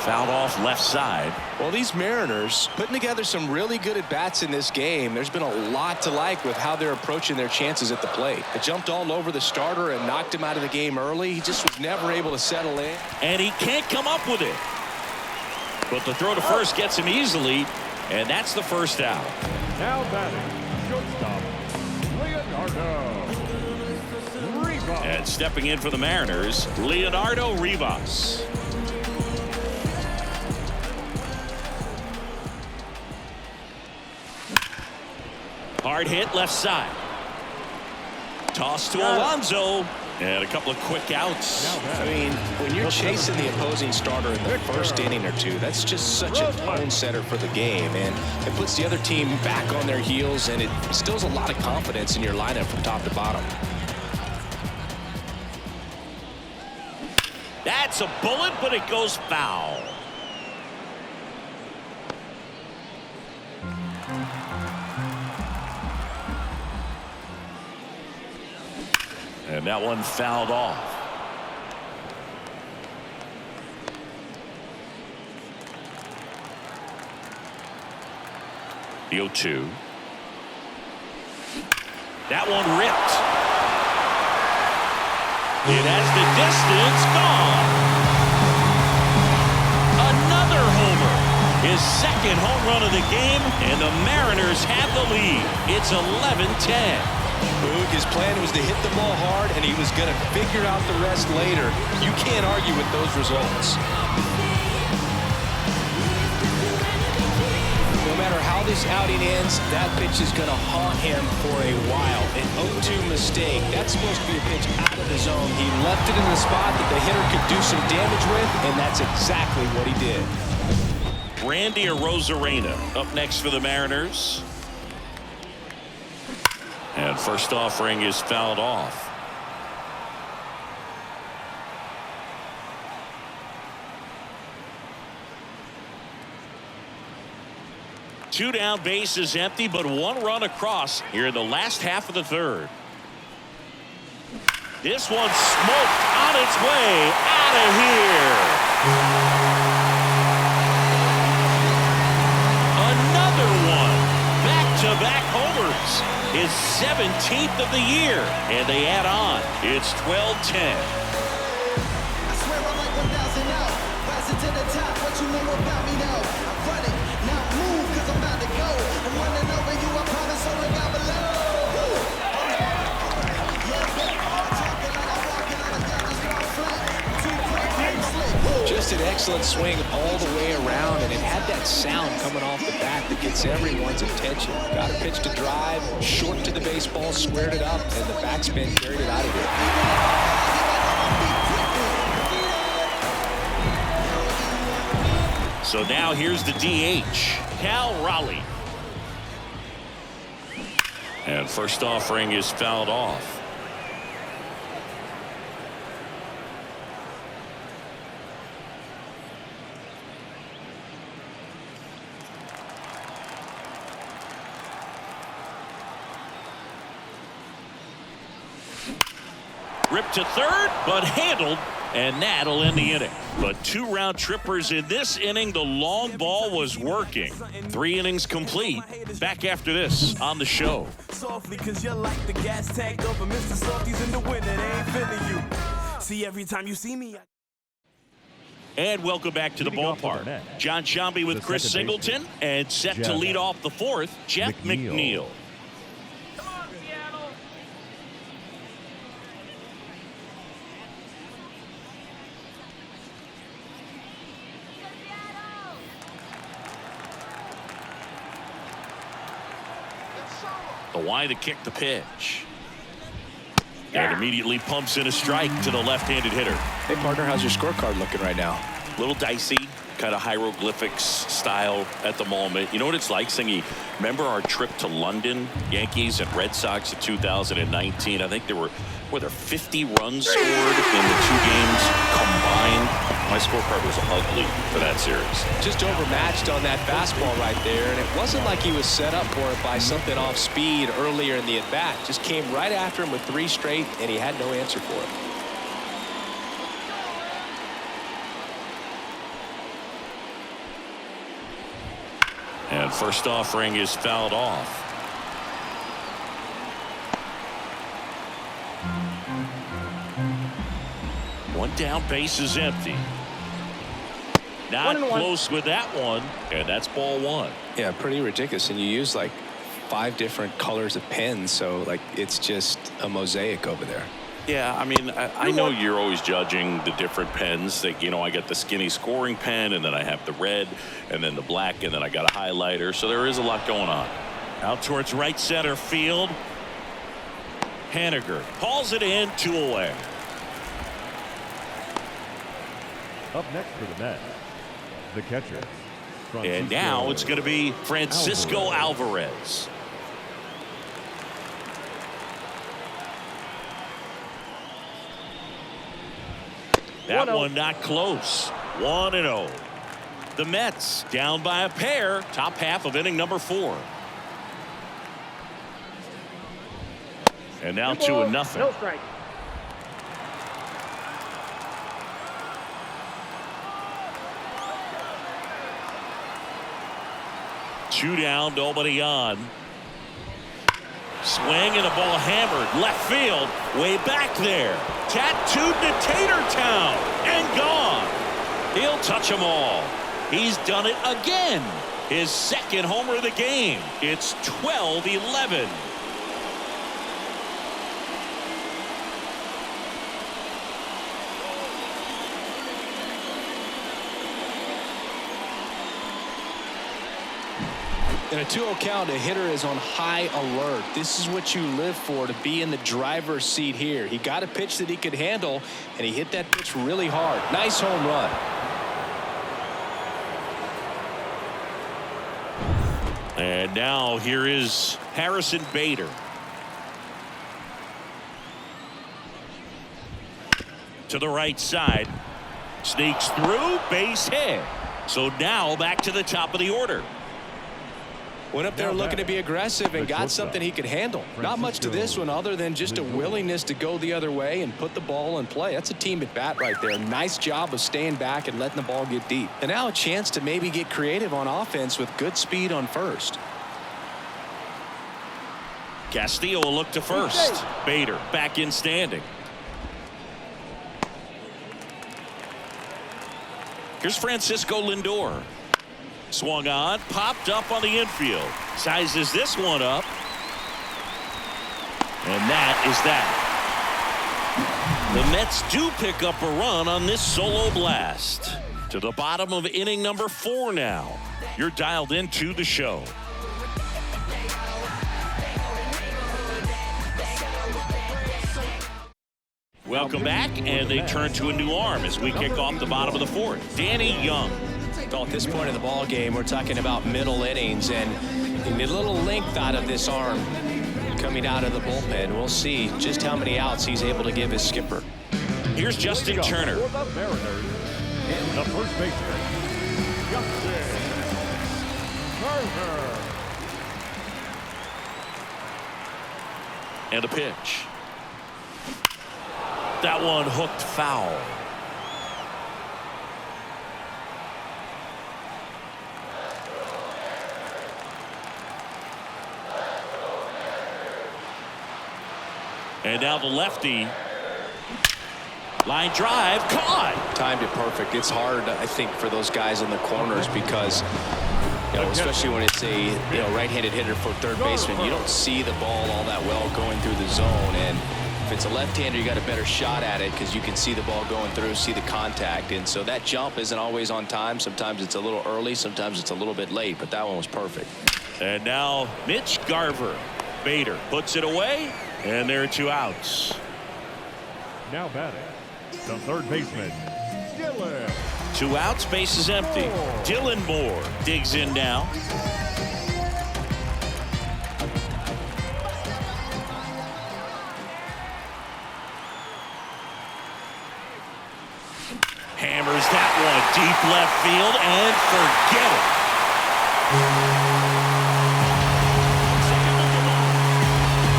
Speaker 3: Fouled off left side.
Speaker 4: Well, these Mariners putting together some really good at-bats in this game. There's been a lot to like with how they're approaching their chances at the plate. They jumped all over the starter and knocked him out of the game early. He just was never able to settle in.
Speaker 3: And he can't come up with it. But the throw to first gets him easily, and that's the first out.
Speaker 5: Now batting, shortstop, Leonardo Rivas.
Speaker 3: And stepping in for the Mariners, Leonardo Rivas. Hard hit left side. Toss to Alonso. And a couple of quick outs.
Speaker 4: I mean, when you're chasing the opposing starter in the first inning or two, that's just such a tone setter for the game, and it puts the other team back on their heels, and it instills a lot of confidence in your lineup from top to bottom.
Speaker 3: That's a bullet, but it goes foul. And that one fouled off. The 0-2. That one ripped. It has the distance gone. Another homer. His second home run of the game, and the Mariners have the lead. It's 11-10.
Speaker 4: Boog, his plan was to hit the ball hard, and he was going to figure out the rest later. You can't argue with those results. No matter how this outing ends, that pitch is going to haunt him for a while. An 0-2 mistake. That's supposed to be a pitch out of the zone. He left it in the spot that the hitter could do some damage with, and that's exactly what he did.
Speaker 3: Randy Arozarena up next for the Mariners. And first offering is fouled off. Two down, base is empty, but one run across here in the last half of the third. This one smoked on its way out of here. Another one. Back-to-back homers. His 17th of the year. And they add on. It's 12-10.
Speaker 1: I swear I'm like 1,000 out. Rising to the top, what you know about me now? I'm running, now move, cause I'm about to go. I'm running over you, I promise, so look out below.
Speaker 4: Just an excellent swing all the way around, and it had that sound coming off the bat that gets everyone's attention. Got a pitch to drive, short to the baseball, squared it up, and the backspin carried it out of here.
Speaker 3: So now here's the DH, Cal Raleigh. And first offering is fouled off. Ripped to third, but handled, and that'll end the inning. But two round trippers in this inning. The long ball was working. 3 innings complete. Back after this on the show.
Speaker 7: Softly, cause you're like the gas tank over Mr. Softies in the winter. They ain't feeling you. See, every time you see me.
Speaker 3: And welcome back to the ballpark. John Sciambi with Chris Singleton, and set to lead off the fourth, Jeff McNeil. The wide to kick the pitch. And immediately pumps in a strike to the left-handed hitter.
Speaker 4: Hey, partner, how's your scorecard looking right now?
Speaker 3: Little dicey, kind of hieroglyphics style at the moment. You know what it's like, Singy? Remember our trip to London, Yankees and Red Sox in 2019? I think there were 50 runs scored in the 2 games combined. My scorecard was ugly for that series.
Speaker 4: Just overmatched on that fastball right there, and it wasn't like he was set up for it by something off speed earlier in the at-bat. Just came right after him with 3 straight, and he had no answer for it.
Speaker 3: And first offering is fouled off. One down, base is empty. Not close with that one, and that's ball 1.
Speaker 4: Yeah, pretty ridiculous. And you use like 5 different colors of pens, so like it's just a mosaic over there.
Speaker 3: Yeah, I mean, I know you're always judging the different pens. That, you know, I got the skinny scoring pen, and then I have the red, and then the black, and then I got a highlighter. So there is a lot going on. Out towards right center field. Haniger hauls it in, 2 away.
Speaker 5: Up next for the Mets, the catcher.
Speaker 3: And now it's going to be Francisco Alvarez. That one not close. 1-0. The Mets down by a pair. Top half of inning number 4. And now 2-0.
Speaker 6: No strike.
Speaker 3: 2 down, nobody on. Swing and a ball hammered left field, way back there. Tattooed to Tatertown and gone. He'll touch them all. He's done it again. His second homer of the game. It's 12-11.
Speaker 4: In a 2-0 count, a hitter is on high alert. This is what you live for, to be in the driver's seat here. He got a pitch that he could handle, and he hit that pitch really hard. Nice home run.
Speaker 3: And now here is Harrison Bader. To the right side. Sneaks through, base hit. So now back to the top of the order.
Speaker 4: Went up there looking to be aggressive and got something he could handle. Not much to this one other than just a willingness to go the other way and put the ball in play. That's a team at bat right there. Nice job of staying back and letting the ball get deep. And now a chance to maybe get creative on offense with good speed on first.
Speaker 3: Castillo will look to first. Bader back in standing. Here's Francisco Lindor. Swung on, popped up on the infield. Sizes this one up. And that is that. The Mets do pick up a run on this solo blast. To the bottom of inning number 4 now. You're dialed into the show. Welcome back, and they turn to a new arm as we kick off the bottom of the 4th. Danny Young.
Speaker 4: At this point in the ball game, we're talking about middle innings, and you need a little length out of this arm coming out of the bullpen. We'll see just how many outs he's able to give his skipper.
Speaker 3: Here's Justin Turner.
Speaker 5: For the Mariners, in the first baseman, Justin Turner.
Speaker 3: And a pitch. That one hooked foul. And now the lefty. Line drive, caught.
Speaker 4: Timed it perfect. It's hard, I think, for those guys in the corners because, especially when it's a right-handed hitter for third baseman, you don't see the ball all that well going through the zone. And if it's a left-hander, you got a better shot at it because you can see the ball going through, see the contact. And so that jump isn't always on time. Sometimes it's a little early, sometimes it's a little bit late, but that one was perfect.
Speaker 3: And now Mitch Garver. Bader puts it away, and there are 2 outs.
Speaker 5: Now batting, the third baseman, Dylan.
Speaker 3: 2 outs, base is empty. Dylan Moore digs in now. Hammers that one deep left field and forget it.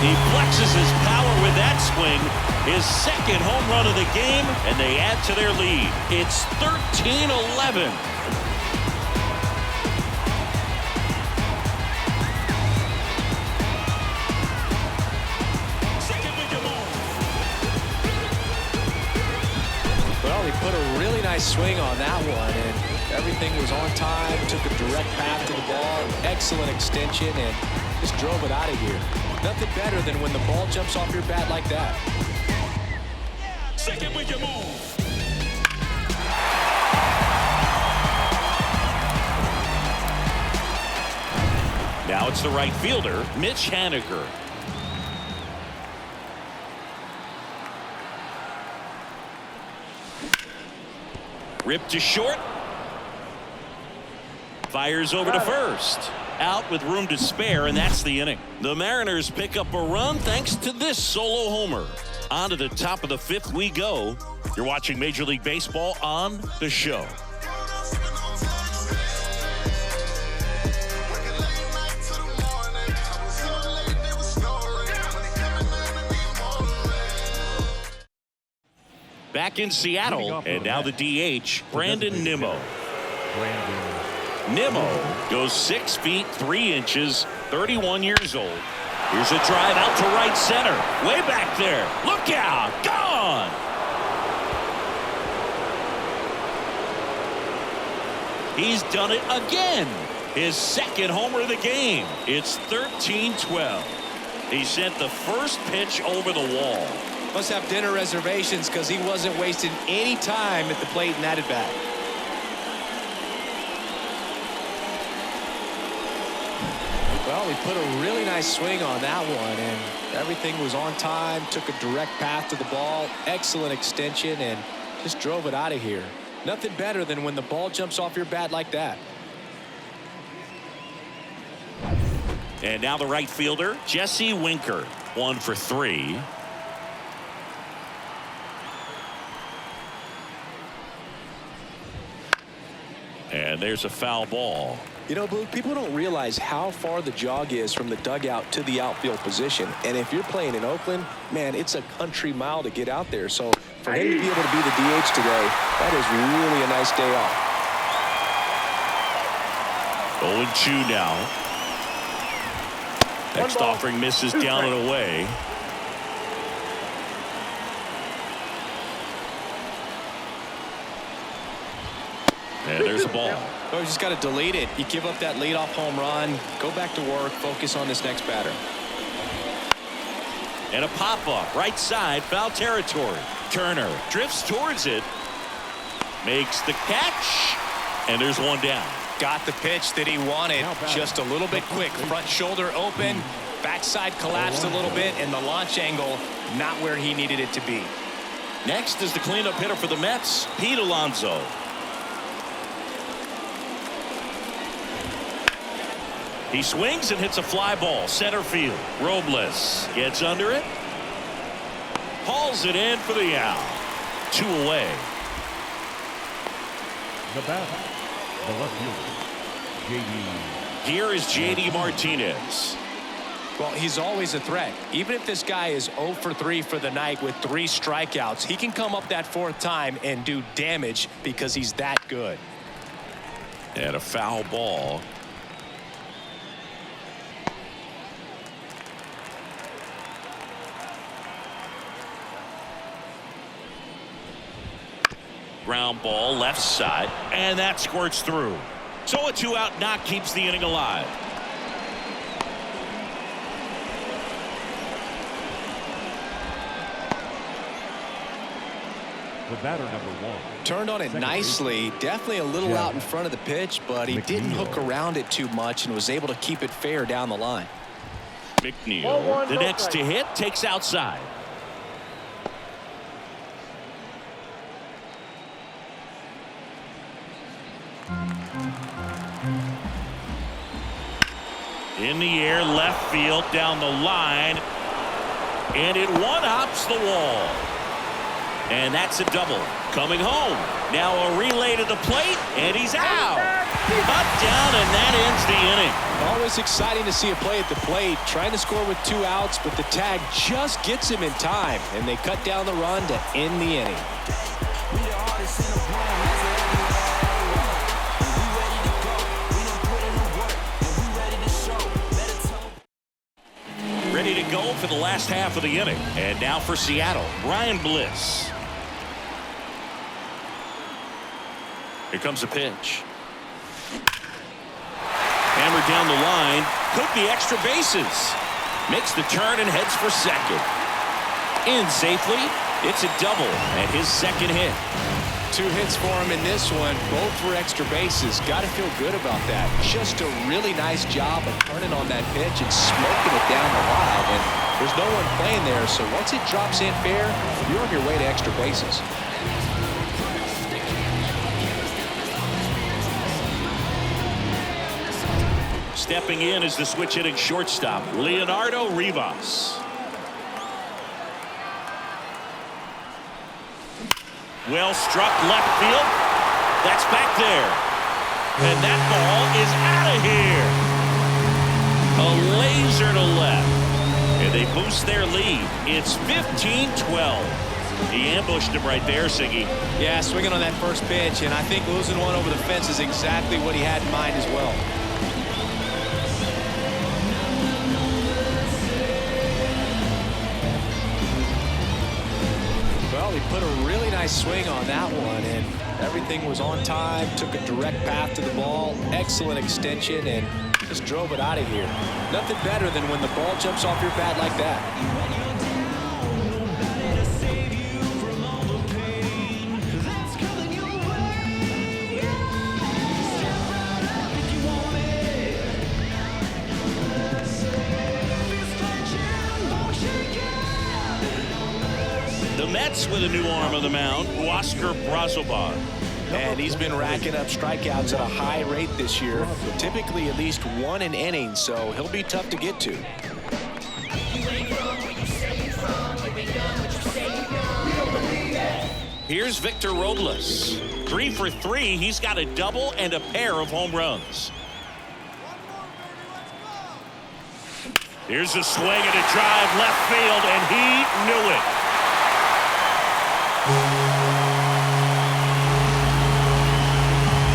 Speaker 3: He flexes his power with that swing. His second home run of the game, and they add to their lead. It's 13-11.
Speaker 4: Well, he put a really nice swing on that one, and everything was on time. Took a direct path to the ball. Excellent extension, and just drove it out of here. Nothing better than when the ball jumps off your bat like that.
Speaker 2: Second with your move.
Speaker 3: Now it's the right fielder, Mitch Haniger. Ripped to short. Fires over to first. Out with room to spare, and that's the inning. The Mariners pick up a run thanks to this solo homer. On to the top of the 5th we go. You're watching Major League Baseball on the show. Back in Seattle, and now the DH, Brandon Nimmo.
Speaker 5: Brandon
Speaker 3: Nimmo goes 6 feet 3 inches, 31 years old. Here's a drive out to right center. Way back there. Look out. Gone. He's done it again. His second homer of the game. It's 13-12. He sent the first pitch over the wall.
Speaker 4: Must have dinner reservations because he wasn't wasting any time at the plate in that at bat. Well, he put a really nice swing on that one, and everything was on time. Took a direct path to the ball. Excellent extension, and just drove it out of here. Nothing better than when the ball jumps off your bat like that.
Speaker 3: And now the right fielder, Jesse Winker, 1 for 3. And there's a foul ball.
Speaker 4: You know, Blue, people don't realize how far the jog is from the dugout to the outfield position. And if you're playing in Oakland, man, it's a country mile to get out there. So for him to be able to be the DH today, that is really a nice day off.
Speaker 3: 0-2 now. Next offering misses down and away. And there's a ball.
Speaker 4: Oh, you just got to delete it. You give up that leadoff home run. Go back to work. Focus on this next batter.
Speaker 3: And a pop-up. Right side. Foul territory. Turner drifts towards it. Makes the catch. And there's one down.
Speaker 4: Got the pitch that he wanted. Just a little bit quick. Front shoulder open. Backside collapsed a little bit. And the launch angle not where he needed it to be.
Speaker 3: Next is the cleanup hitter for the Mets, Pete Alonso. He swings and hits a fly ball. Center field. Robles gets under it. Hauls it in for the out. 2 away.
Speaker 5: The batter, the left fielder, J.D.
Speaker 3: Here is J.D. Martinez.
Speaker 4: Well, he's always a threat. Even if this guy is 0 for 3 for the night with 3 strikeouts, he can come up that 4th time and do damage because he's that good.
Speaker 3: And a foul ball. Ground ball left side, and that squirts through. So a 2-out knock keeps the inning alive.
Speaker 5: The batter, number 1.
Speaker 4: Turned on it nicely. Definitely a little out in front of the pitch, but he didn't hook around it too much and was able to keep it fair down the line.
Speaker 3: McNeil, the next to hit, takes outside. In the air, left field, down the line, and it one-hops the wall. And that's a double. Coming home. Now a relay to the plate, and he's out. Cut down, and that ends the inning.
Speaker 4: Always exciting to see a play at the plate. Trying to score with 2 outs, but the tag just gets him in time, and they cut down the run to end the inning.
Speaker 3: Ready to go for the last half of the inning. And now for Seattle, Ryan Bliss. Here comes a pitch. Hammered down the line. Could be extra bases. Makes the turn and heads for second. In safely. It's a double and his second hit.
Speaker 4: 2 hits for him in this one. Both were extra bases. Got to feel good about that. Just a really nice job of turning on that pitch and smoking it down the line. And there's no one playing there, so once it drops in fair, you're on your way to extra bases.
Speaker 3: Stepping in is the switch hitting shortstop, Leonardo Rivas. Well struck left field. That's back there. And that ball is out of here. A laser to left. And they boost their lead. It's 15-12. He ambushed him right there, Siggy.
Speaker 4: Yeah, swinging on that first pitch, and I think losing one over the fence is exactly what he had in mind as well. Well, he put a really nice swing on that one, and everything was on time, took a direct path to the ball, excellent extension, and just drove it out of here. Nothing better than when the ball jumps off your bat like that.
Speaker 3: The Mets with a new arm of the mound, Oscar Brazoban.
Speaker 4: And he's been racking up strikeouts at a high rate this year, typically at least one an inning, so he'll be tough to get to.
Speaker 3: Here's Victor Robles. 3 for 3. He's got a double and a pair of home runs. Here's a swing and a drive left field, and he knew it.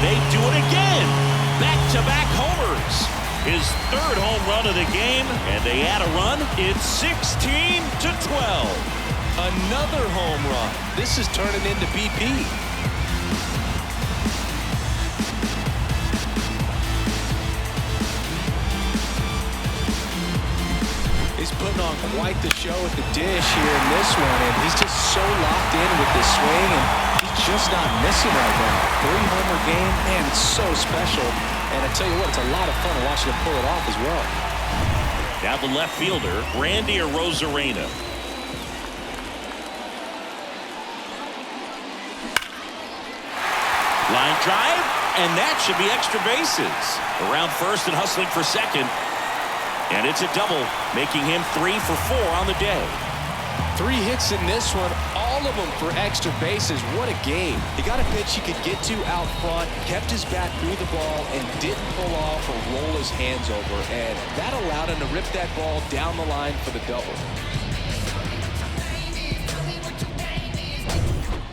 Speaker 3: They do it again. Back-to-back homers. His third home run of the game, and they add a run. It's 16-12.
Speaker 4: Another home run. This is turning into BP. He's putting on quite the show at the dish here in this one, and he's just so locked in with this swing, and he's just not missing right now. 3-homer game, man, it's so special. And I tell you what, it's a lot of fun watching him pull it off as well.
Speaker 3: Now the left fielder, Randy Arozarena. Line drive, and that should be extra bases. Around first and hustling for second. And it's a double, making him 3 for 4 on the day.
Speaker 4: 3 hits in this one, all of them for extra bases. What a game. He got a pitch he could get to out front, kept his bat through the ball, and didn't pull off or roll his hands over. And that allowed him to rip that ball down the line for the double.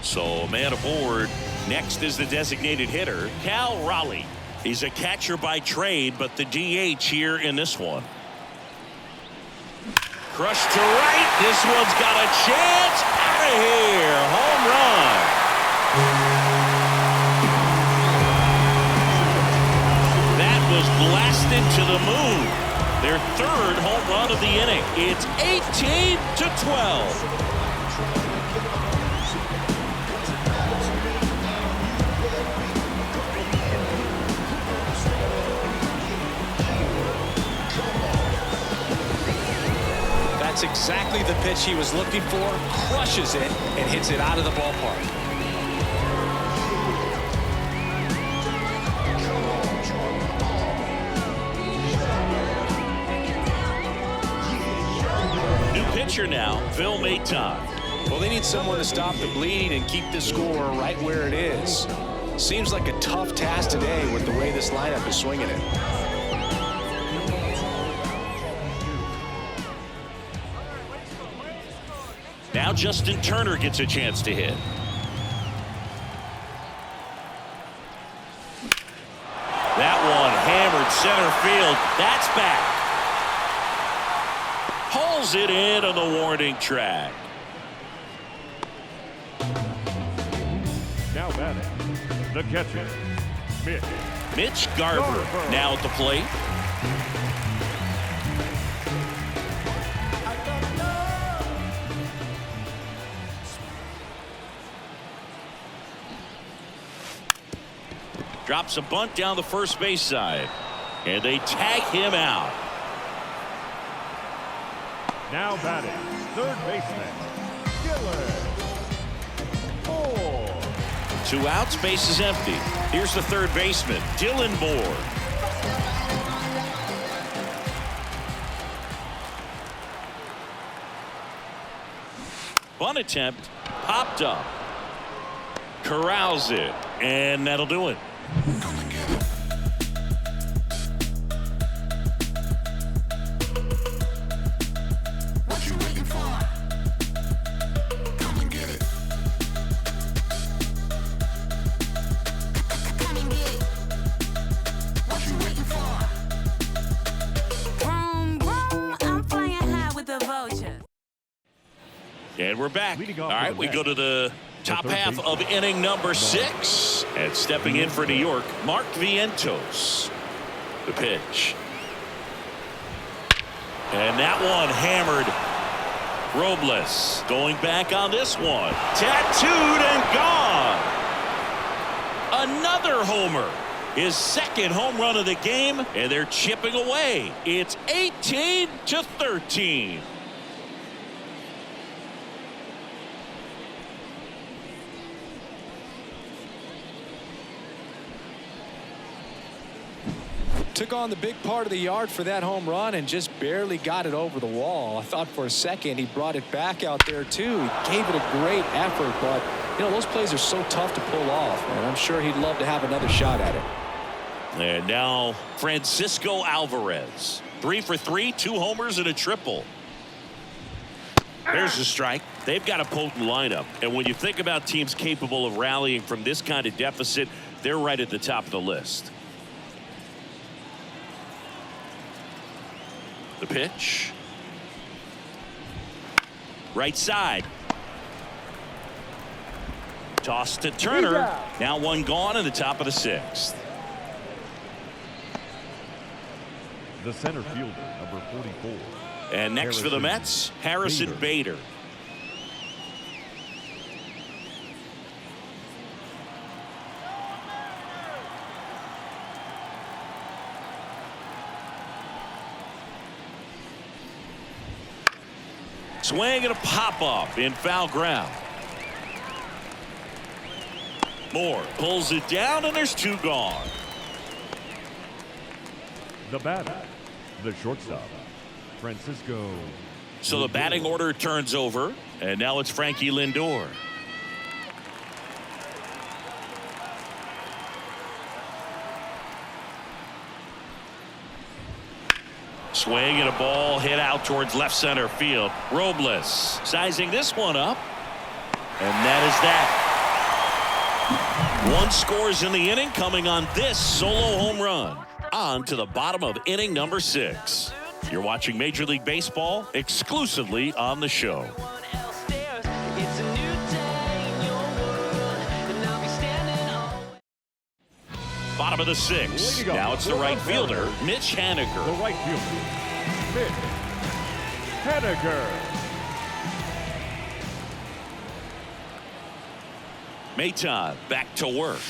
Speaker 3: So, man aboard. Next is the designated hitter, Cal Raleigh. He's a catcher by trade, but the DH here in this one. Crushed to right. This one's got a chance. Out of here. Home run. That was blasted to the moon. Their third home run of the inning. It's 18-12.
Speaker 4: That's exactly the pitch he was looking for, crushes it, and hits it out of the ballpark.
Speaker 3: New pitcher now, Phil Maton.
Speaker 4: Well, they need someone to stop the bleeding and keep the score right where it is. Seems like a tough task today with the way this lineup is swinging it.
Speaker 3: Now Justin Turner gets a chance to hit. That one hammered center field. That's back. Hauls it in on the warning track.
Speaker 5: Now batting, the catcher,
Speaker 3: Mitch Garver now at the plate. Drops a bunt down the first base side. And they tag him out.
Speaker 5: Now batting, third baseman, Dylan Moore.
Speaker 3: 2 outs, base is empty. Here's the third baseman, Dylan Moore. Bunt attempt, popped up. Corrals it, and that'll do it.
Speaker 2: Come and get it. What you waiting for? Come and get it.
Speaker 3: And we're back.
Speaker 5: Leading
Speaker 3: All
Speaker 5: off
Speaker 3: right,
Speaker 5: for the
Speaker 3: we go to the top
Speaker 5: third
Speaker 3: half
Speaker 5: baseman.
Speaker 3: of inning number 6. And stepping in for New York, Mark Vientos. The pitch. And that one hammered. Robles going back on this one. Tattooed and gone. Another homer. His second home run of the game, and they're chipping away. It's 18-13.
Speaker 4: Took on the big part of the yard for that home run and just barely got it over the wall. I thought for a second he brought it back out there too. He gave it a great effort, but you know those plays are so tough to pull off, and I'm sure he'd love to have another shot at it.
Speaker 3: And now Francisco Alvarez. 3 for 3, 2 homers and a triple. There's a strike. They've got a potent lineup, and when you think about teams capable of rallying from this kind of deficit, they're right at the top of the list. The pitch. Right side. Toss to Turner. Now one gone in the top of the 6th.
Speaker 5: The center fielder, number 44.
Speaker 3: And next for the Mets, Harrison Bader. Swing and a pop-up in foul ground. Moore pulls it down, and there's 2 gone.
Speaker 5: The batter, the shortstop, Francisco.
Speaker 3: So the batting order turns over, and now it's Frankie Lindor. Swing and a ball hit out towards left center field. Robles sizing this one up, and that is that. 1 scores in the inning, coming on this solo home run. On to the bottom of inning number 6. You're watching Major League Baseball exclusively on the show. Bottom of the 6th. Now it's the right fielder, Mitch
Speaker 5: The
Speaker 3: Haniger.
Speaker 5: right fielder, Mitch Haniger.
Speaker 3: Maton back to work.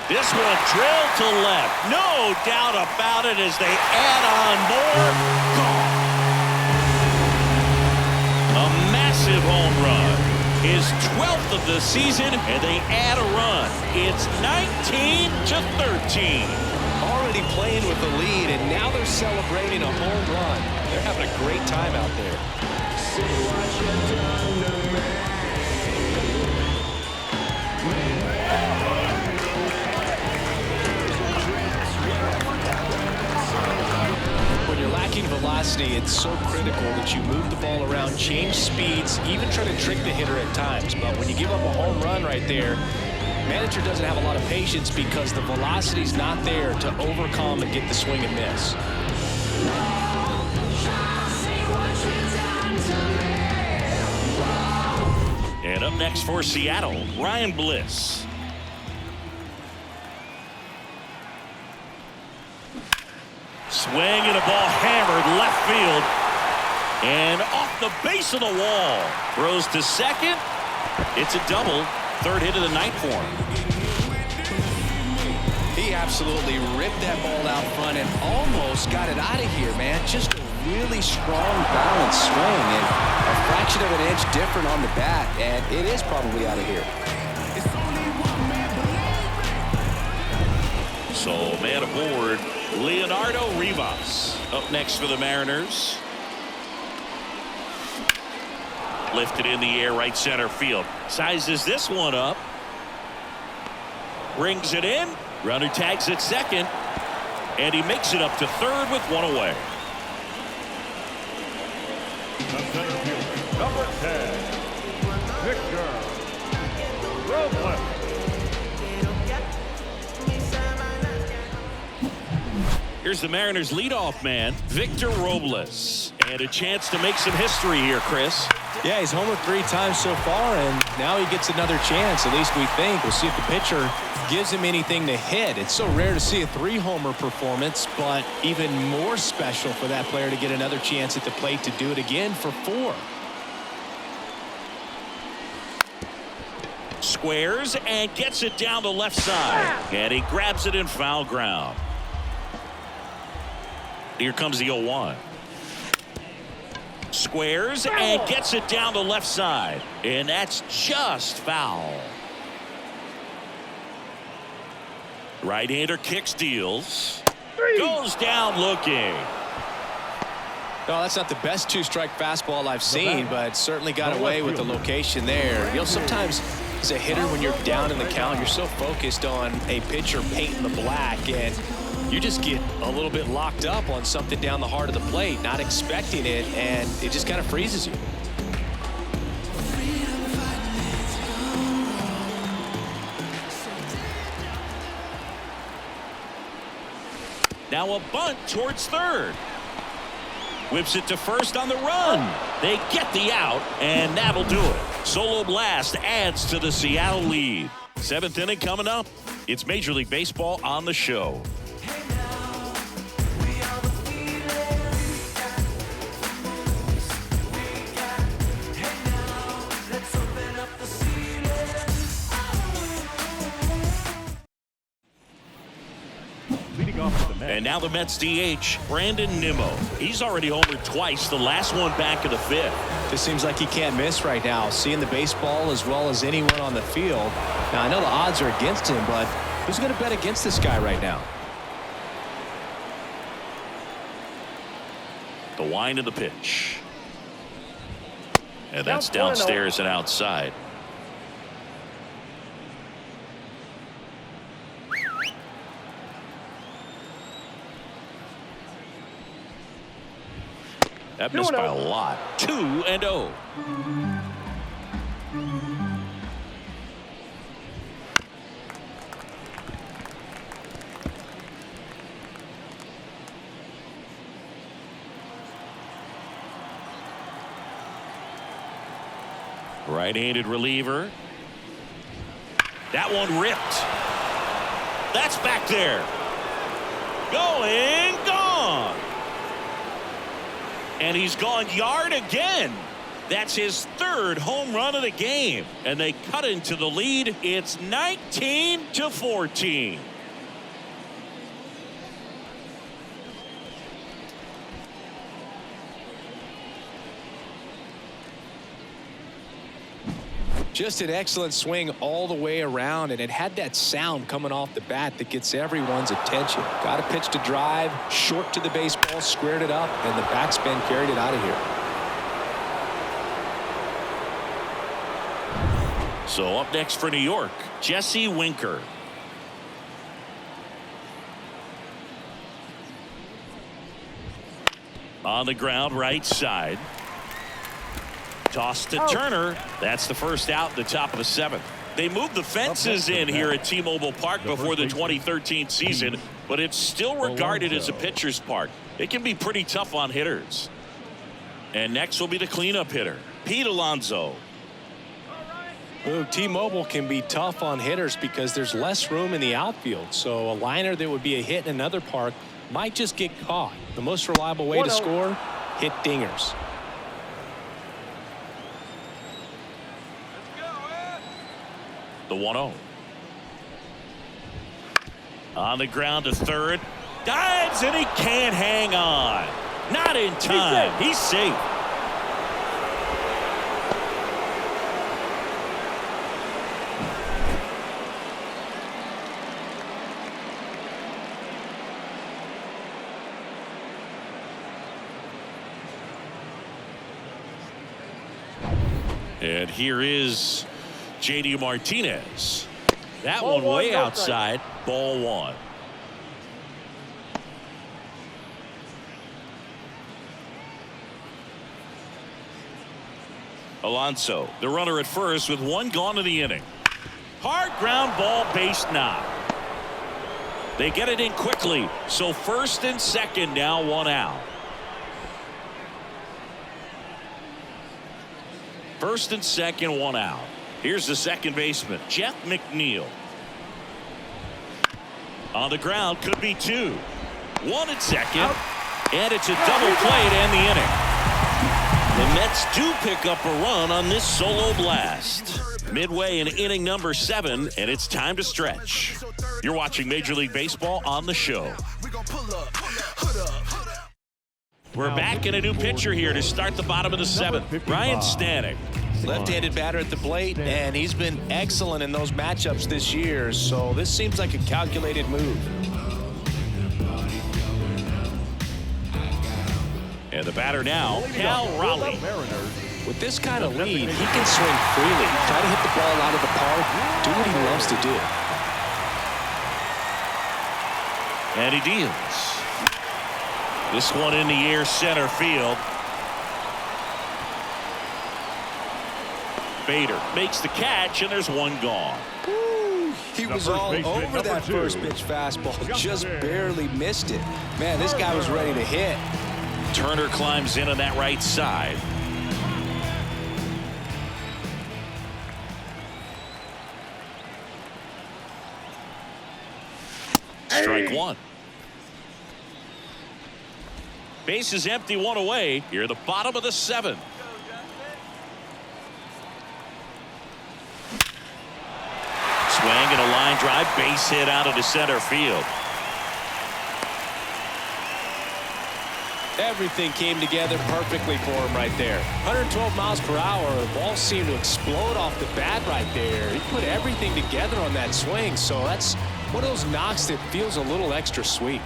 Speaker 3: This one drilled to left. No doubt about it as they add on more. Gone. A massive home run. His 12th of the season, and they add a run. It's 19-13.
Speaker 4: Already playing with the lead, and now they're celebrating a home run. They're having a great time out there. When you're lacking velocity, it's so critical that you move the ball around, change speeds, even try to trick the hitter at times. But when you give up a home run right there, manager doesn't have a lot of patience because the velocity's not there to overcome and get the swing and miss.
Speaker 3: And up next for Seattle, Ryan Bliss. Swing and a ball hammered left field. And off the base of the wall. Throws to second. It's a double. 3rd hit of the night for him.
Speaker 4: He absolutely ripped that ball out front and almost got it out of here, man. Just a really strong balance swing and a fraction of an inch different on the bat, and it is probably out of here.
Speaker 3: So man aboard, Leonardo Rivas. Up next for the Mariners. Lifted in the air, right center field. Sizes this one up. Brings it in. Runner tags at second. And he makes it up to 3rd with 1 away.
Speaker 5: The center fielder, number 10, Victor Robles.
Speaker 3: Here's the Mariners leadoff man, Victor Robles. And a chance to make some history here, Chris.
Speaker 4: Yeah, he's homered 3 times so far, and now he gets another chance. At least we think. We'll see if the pitcher gives him anything to hit. It's so rare to see a 3-homer performance, but even more special for that player to get another chance at the plate to do it again for 4.
Speaker 3: Squares and gets it down the left side. And he grabs it in foul ground. Here comes the 0-1. Squares and gets it down the left side. And that's just foul. Right-hander kicks, deals. Goes down looking.
Speaker 4: No, that's not the best 2-strike fastball I've seen, but certainly got away with the location there. You know, sometimes as a hitter, when you're down in the count, you're so focused on a pitcher painting the black, and you just get a little bit locked up on something down the heart of the plate, not expecting it, and it just kind of freezes you.
Speaker 3: Now a bunt towards third. Whips it to first on the run. They get the out, and that'll do it. Solo blast adds to the Seattle lead. 7th inning coming up. It's Major League Baseball on the show.
Speaker 5: Leading off for the Mets.
Speaker 3: And now the Mets DH, Brandon Nimmo. He's already homered twice, the last one back in the 5th.
Speaker 4: Just seems like he can't miss right now, seeing the baseball as well as anyone on the field. Now, I know the odds are against him, but who's going to bet against this guy right now?
Speaker 3: The wind of the pitch. And that's downstairs and outside. That missed by a lot. 2-0. Right-handed reliever. That one ripped. That's back there. Going, gone. And he's gone yard again. That's his 3rd home run of the game. And they cut into the lead. It's 19-14.
Speaker 4: Just an excellent swing all the way around, and it had that sound coming off the bat that gets everyone's attention. Got a pitch to drive, short to the baseball, squared it up, and the backspin carried it out of here.
Speaker 3: So up next for New York, Jesse Winker. On the ground, right side. Toss to Turner. That's the first out at the top of the 7th. They moved the fences in here at T-Mobile Park before the 2013 season, but it's still regarded as a pitcher's park. It can be pretty tough on hitters. And next will be the cleanup hitter, Pete Alonso.
Speaker 4: T-Mobile can be tough on hitters because there's less room in the outfield. So a liner that would be a hit in another park might just get caught. The most reliable way to score, hit dingers.
Speaker 3: The 1-0. On the ground to third. Dives and he can't hang on. Not in time. He's safe. And here is J.D. Martinez. That
Speaker 6: Ball
Speaker 3: one way
Speaker 6: one, no
Speaker 3: outside. Ball 1. Alonso, the runner at first with 1 gone in the inning. Hard ground ball, base knock. They get it in quickly. So first and second, now one out. First and second, one out. Here's the second baseman, Jeff McNeil. On the ground, could be two. One at second. And it's a double play to end the inning. The Mets do pick up a run on this solo blast. Midway in inning number 7, and it's time to stretch. You're watching Major League Baseball on the show. We're back in a new pitcher here to start the bottom of the 7th. Ryan Stanek.
Speaker 4: Left-handed batter at the plate, and he's been excellent in those matchups this year, so this seems like a calculated move.
Speaker 3: And the batter now, Cal Raleigh.
Speaker 4: With this kind of lead, he can swing freely, try to hit the ball out of the park, do what he loves to do.
Speaker 3: And he deals. This one in the air, center field. Bader makes the catch, and there's one gone.
Speaker 4: He was all over that first pitch fastball, just barely missed it. Man, this guy was ready to hit.
Speaker 3: Turner climbs in on that right side. Strike one. Base is empty, one away. Here at the bottom of the 7th. Swing and a line drive, base hit out into center field.
Speaker 4: Everything came together perfectly for him right there. 112 miles per hour. The ball seemed to explode off the bat right there. He put everything together on that swing, so that's one of those knocks that feels a little extra sweet.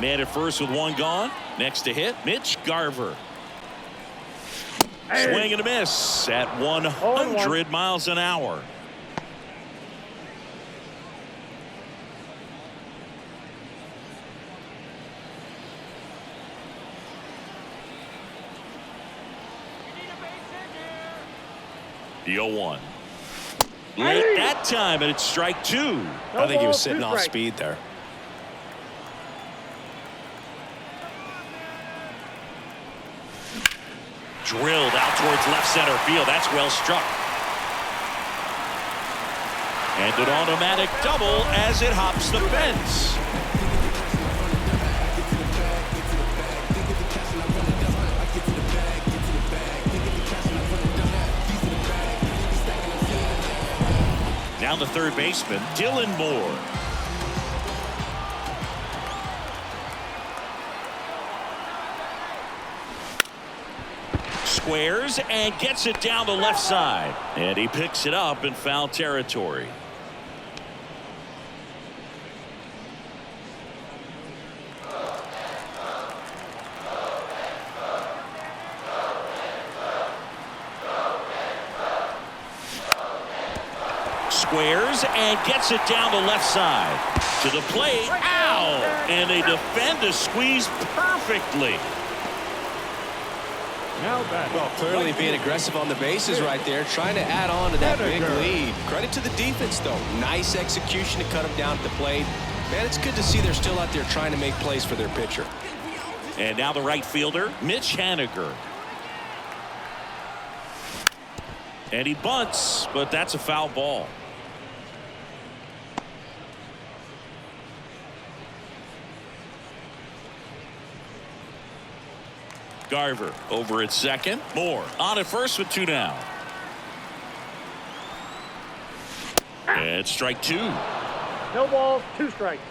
Speaker 3: Man at first with one gone. Next to hit, Mitch Garver. Swing and a miss at 100 miles an hour. The 0-1. Late that time, and it's strike two.
Speaker 4: I think he was sitting off speed there.
Speaker 3: Drilled out towards left center field. That's well struck. And an automatic double as it hops the fence. Now the third baseman, Dylan Moore. Squares and gets it down the left side. And he picks it up in foul territory. Squares and gets it down the left side. To the plate. Ow! And they defend the squeeze perfectly.
Speaker 4: Well, clearly being aggressive on the bases right there, trying to add on to that big lead. Credit to the defense, though. Nice execution to cut him down at the plate. Man, it's good to see they're still out there trying to make plays for their pitcher.
Speaker 3: And now the right fielder, Mitch Haniger. And he bunts, but that's a foul ball. Garver over at second. Moore on at first with two down. And strike two.
Speaker 6: No balls, 2 strikes.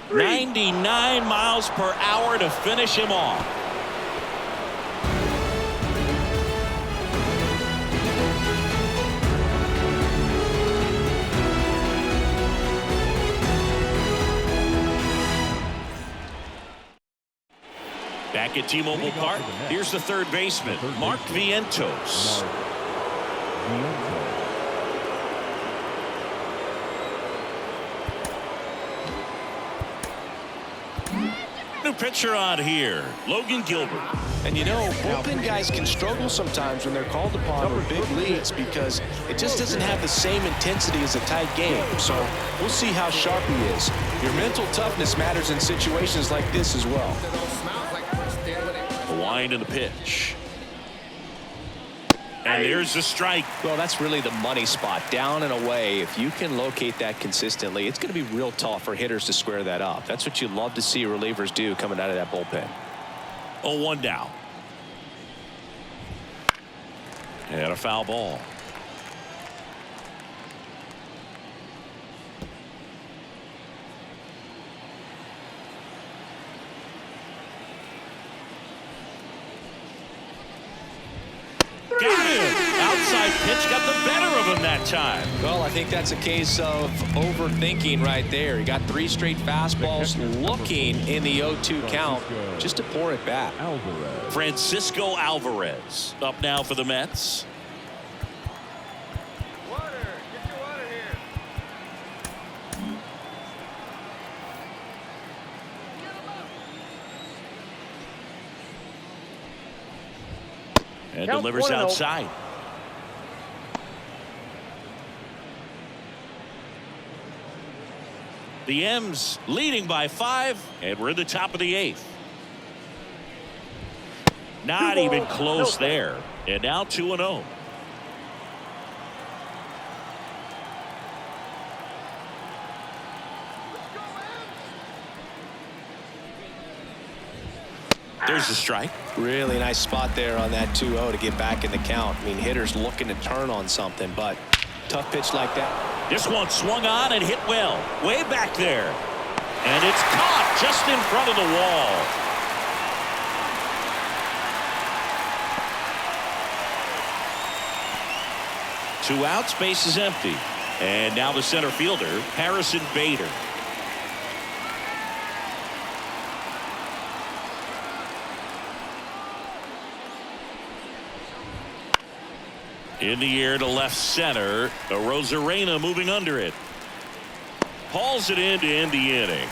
Speaker 3: Three. 99 miles per hour to finish him off. Back at T-Mobile Park, here's the third baseman, Mark Vientos. New pitcher on here, Logan Gilbert.
Speaker 4: And you know, bullpen guys can struggle sometimes when they're called upon with big leads because it just doesn't have the same intensity as a tight game. So we'll see how sharp he is. Your mental toughness matters in situations like this as well.
Speaker 3: The wind and the pitch. And there's the strike.
Speaker 4: Well, that's really the money spot. Down and away. If you can locate that consistently, it's going to be real tough for hitters to square that up. That's what you love to see relievers do coming out of that bullpen.
Speaker 3: 0-1 now. And a foul ball. Got him. Outside pitch got the better of him that time.
Speaker 4: Well, I think that's a case of overthinking right there. He got 3 straight fastballs looking in the 0-2 count just to pour it back.
Speaker 3: Francisco Alvarez up now for the Mets.
Speaker 6: Water. Get your water here.
Speaker 3: And
Speaker 6: Count
Speaker 3: delivers
Speaker 6: 1-0.
Speaker 3: outside. The M's leading by 5, and we're in the top of the 8th. Not
Speaker 6: Two
Speaker 3: even
Speaker 6: balls,
Speaker 3: close
Speaker 6: no
Speaker 3: there. And now 2-0. There's the strike.
Speaker 4: Really nice spot there on that 2-0 to get back in the count. I mean, hitters looking to turn on something, but tough pitch like that.
Speaker 3: This one swung on and hit well. Way back there. And it's caught just in front of the wall. Two outs, base is empty. And now the center fielder, Harrison Bader. In the air to left center. Rosarena moving under it. Hauls it in to end the inning.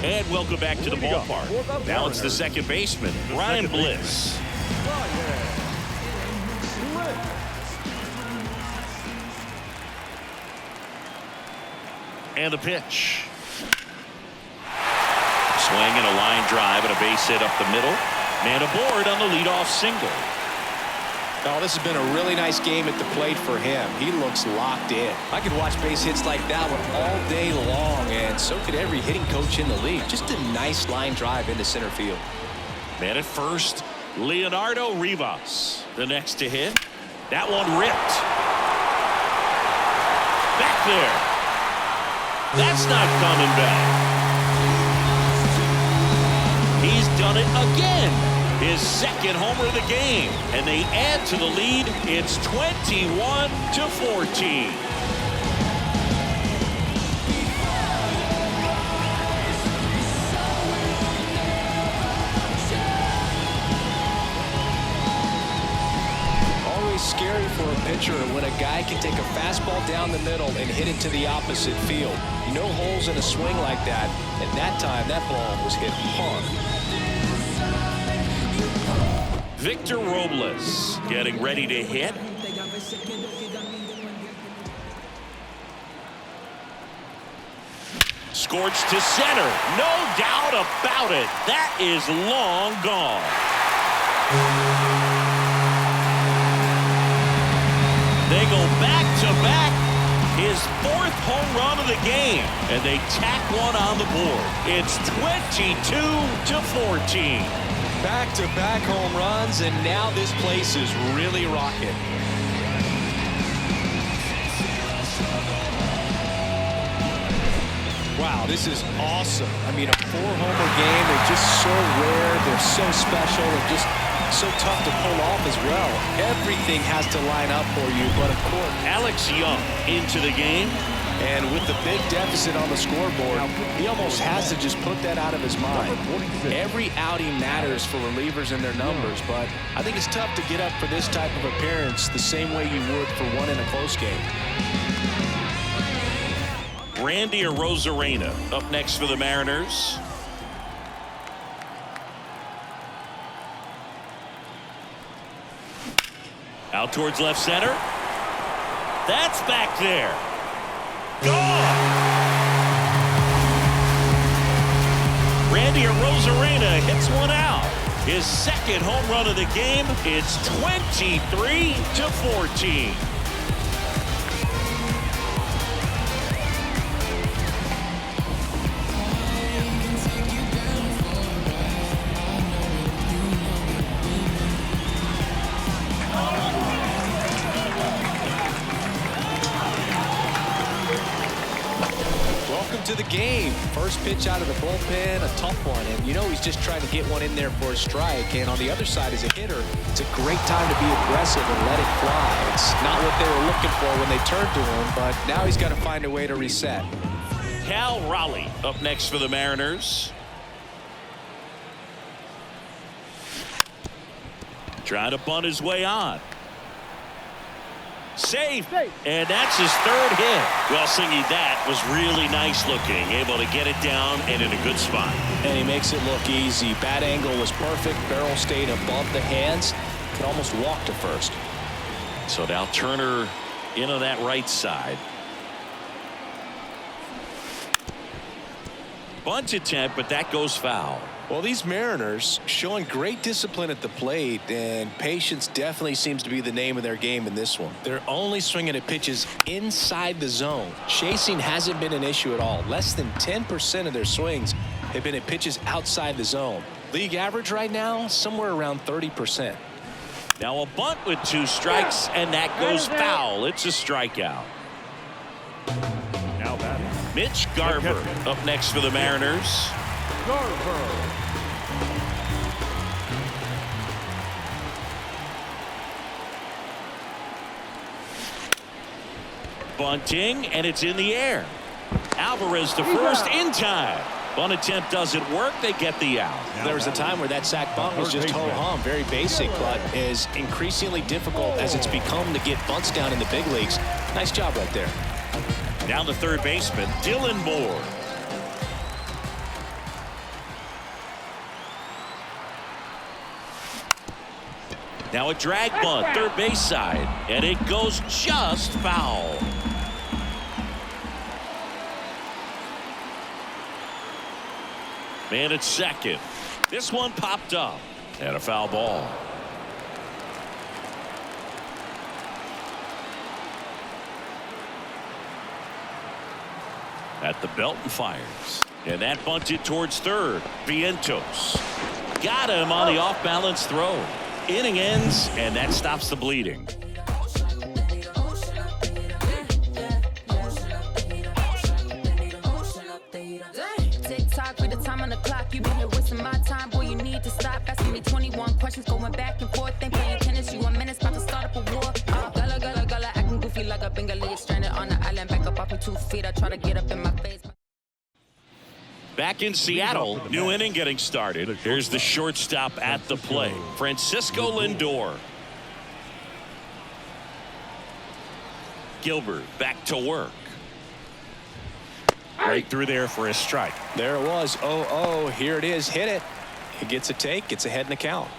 Speaker 3: And welcome back to the ballpark. Now it's the second baseman, Ryan Bliss. And the pitch. Swing and a line drive and a base hit up the middle. Man aboard on the leadoff single.
Speaker 4: Oh, this has been a really nice game at the plate for him. He looks locked in. I could watch base hits like that one all day long, and so could every hitting coach in the league. Just a nice line drive into center field.
Speaker 3: Man at first, Leonardo Rivas. The next to hit. That one ripped. Back there. That's not coming back. He's done it again. His second homer of the game. And they add to the lead. It's 21-14.
Speaker 4: Scary for a pitcher when a guy can take a fastball down the middle and hit it to the opposite field. No holes in a swing like that. At that time, that ball was hit hard.
Speaker 3: Victor Robles getting ready to hit. Scorched to center. No doubt about it. That is long gone. They go back-to-back, his 4th home run of the game, and they tack one on the board. It's 22-14.
Speaker 4: Back-to-back home runs, and now this place is really rocking. Wow, this is awesome. I mean, a 4-homer game, they're just so rare, they're so special, and just so tough to pull off as well. Everything has to line up for you, but of course.
Speaker 3: Alex Young into the game.
Speaker 4: And with the big deficit on the scoreboard, he almost has to just put that out of his mind. Every outing matters for relievers and their numbers, but I think it's tough to get up for this type of appearance the same way you would for one in a close game.
Speaker 3: Randy Arozarena up next for the Mariners. Out towards left center. That's back there. Gone! Randy Arozarena hits one out. His second home run of the game. It's 23-14.
Speaker 4: To the game. First pitch out of the bullpen, a tough one, and you know he's just trying to get one in there for a strike. And on the other side, as a hitter, it's a great time to be aggressive and let it fly. It's not what they were looking for when they turned to him, but now he's got to find a way to reset.
Speaker 3: Cal Raleigh up next for the Mariners. Trying to bunt his way on. Safe, and that's his third hit. Well, Singy, that was really nice looking. Able to get it down and in a good spot.
Speaker 4: And he makes it look easy. Bat angle was perfect. Barrel stayed above the hands. Could almost walk to first.
Speaker 3: So now Turner in on that right side. Bunt attempt, but that goes foul.
Speaker 4: Well, these Mariners showing great discipline at the plate, and patience definitely seems to be the name of their game in this one. They're only swinging at pitches inside the zone. Chasing hasn't been an issue at all. Less than 10% of their swings have been at pitches outside the zone. League average right now, somewhere around 30%.
Speaker 3: Now a bunt with 2 strikes, and that goes foul. It's a strikeout.
Speaker 5: Now batting.
Speaker 3: Mitch Garver up next for the Mariners.
Speaker 5: Garver.
Speaker 3: Bunting, and it's in the air. Alvarez to first in time. Bunt attempt doesn't work. They get the out.
Speaker 4: There was a time where that sac bunt was just ho-hum, very basic, but is increasingly difficult as it's become to get bunts down in the big leagues. Nice job right there.
Speaker 3: Down to third baseman, Dylan Moore. Now a drag bunt, third base side, and it goes just foul. Man at second. This one popped up, and a foul ball. At the belt and fires. And that bunted towards third. Vientos. Got him on the off-balance throw. Inning ends, and that stops the bleeding.
Speaker 8: Tick-tock, read the time on the clock. You been here wasting my time. Boy, you need to stop asking me 21 questions. Going back and forth. Ain't playing tennis. You a menace. About to start up a war. Gullah, acting goofy like a Bengali. Stranded on the island. Back up off me 2 feet. I try to get up in my face.
Speaker 3: Back in Seattle, new inning getting started. Here's the shortstop at the plate, Francisco Lindor. Gilbert back to work. Right through there for a strike.
Speaker 4: There it was. 0-0. Here it is. Hit it. He gets a take. Gets ahead in the count.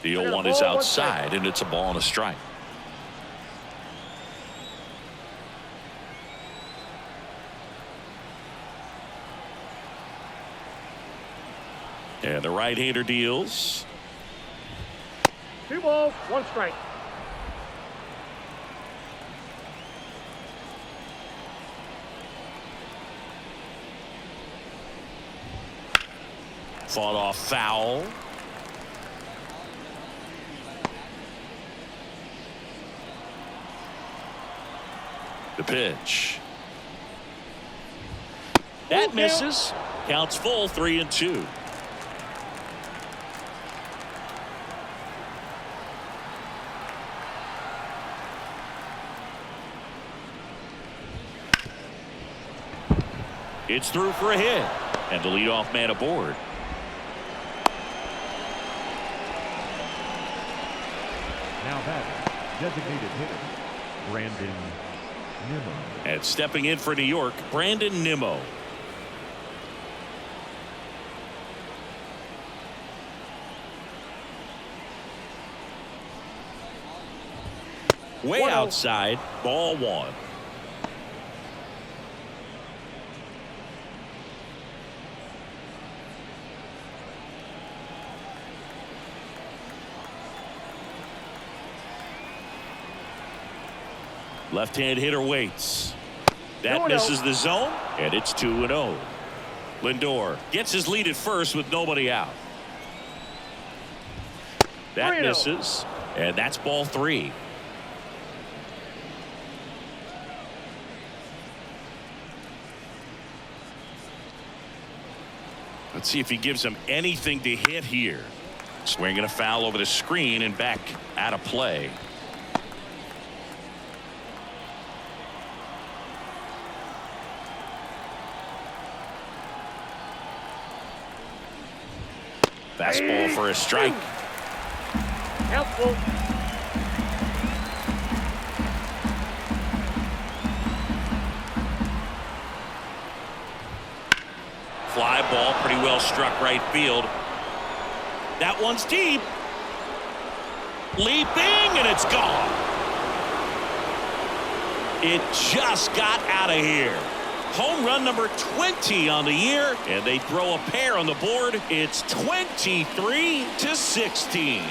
Speaker 3: The 0-1 is outside, and it's a ball and a strike. And the right-hander deals.
Speaker 6: 2 balls, 1 strike.
Speaker 3: Fought off foul. The pitch. That misses. Counts full, 3-2. It's through for a hit, and the leadoff man aboard.
Speaker 5: Now batting, designated hitter, Brandon Nimmo.
Speaker 3: And stepping in for New York, Brandon Nimmo. Way outside, ball one. Left-hand hitter waits. That misses the zone, and it's 2-0. Lindor gets his lead at first with nobody out. That misses, and that's ball 3. Let's see if he gives him anything to hit here. Swinging a foul over the screen and back out of play. Fastball for a strike.
Speaker 6: Helpful.
Speaker 3: Fly ball, pretty well struck right field. That one's deep. Leaping, and it's gone. It just got out of here. Home run number 20 on the year, and they throw a pair on the board. It's 23-16.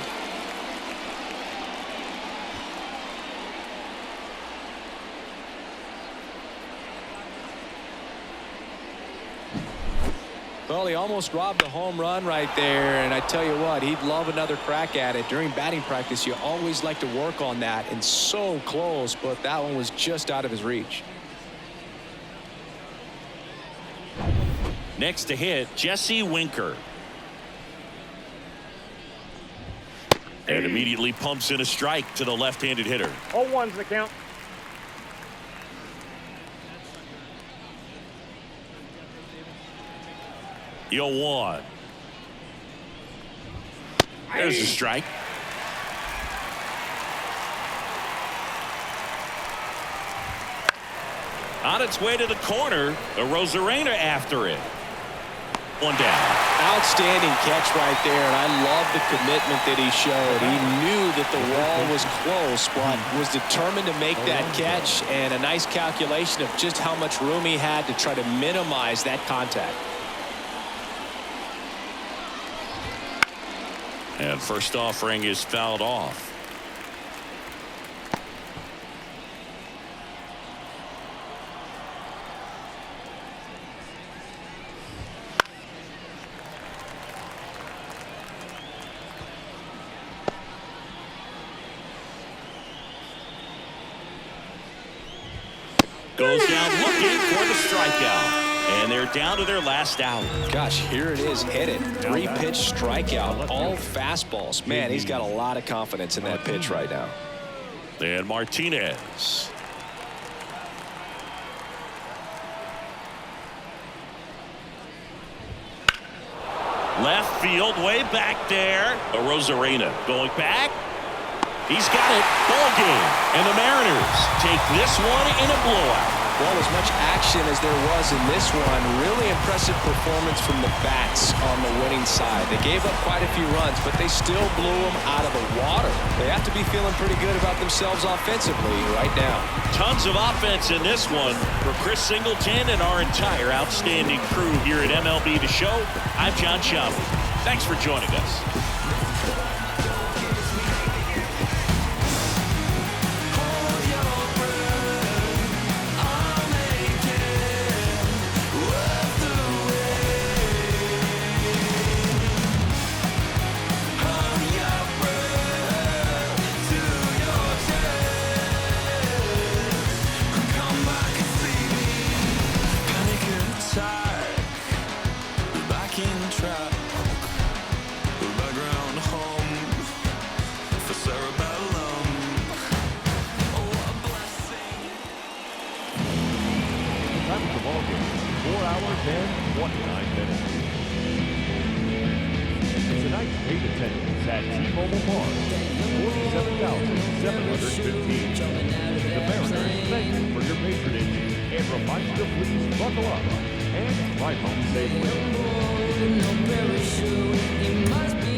Speaker 4: Well, he almost robbed a home run right there, and I tell you what, he'd love another crack at it. During batting practice, you always like to work on that, and so close, but that one was just out of his reach.
Speaker 3: Next to hit, Jesse Winker. And immediately pumps in a strike to the left-handed hitter.
Speaker 6: 0-1's the count.
Speaker 3: The 0-1. There's a strike. On its way to the corner, the Rosarena after it. One down.
Speaker 4: Outstanding catch right there, and I love the commitment that he showed. He knew that the wall was close, but was determined to make that catch, and a nice calculation of just how much room he had to try to minimize that contact.
Speaker 3: And first offering is fouled off. Goes down looking for the strikeout. And they're down to their last out.
Speaker 4: Gosh, here it is, hit it. 3-pitch strikeout, all fastballs. Man, he's got a lot of confidence in that pitch right now.
Speaker 3: And Martinez. Left field, way back there. Rosarena going back. He's got it. Ball game. And the Mariners take this one in a blowout.
Speaker 4: Well, as much action as there was in this one, really impressive performance from the bats on the winning side. They gave up quite a few runs, but they still blew them out of the water. They have to be feeling pretty good about themselves offensively right now.
Speaker 3: Tons of offense in this one for Chris Singleton and our entire outstanding crew here at MLB The Show. I'm John Schaub. Thanks for joining us.
Speaker 5: hours and 29 minutes. Tonight's paid attendance at T-Mobile Park, 47,715. The Mariners thank you for your patronage and remind you to please buckle up and ride home safely.
Speaker 1: No parachute, it must be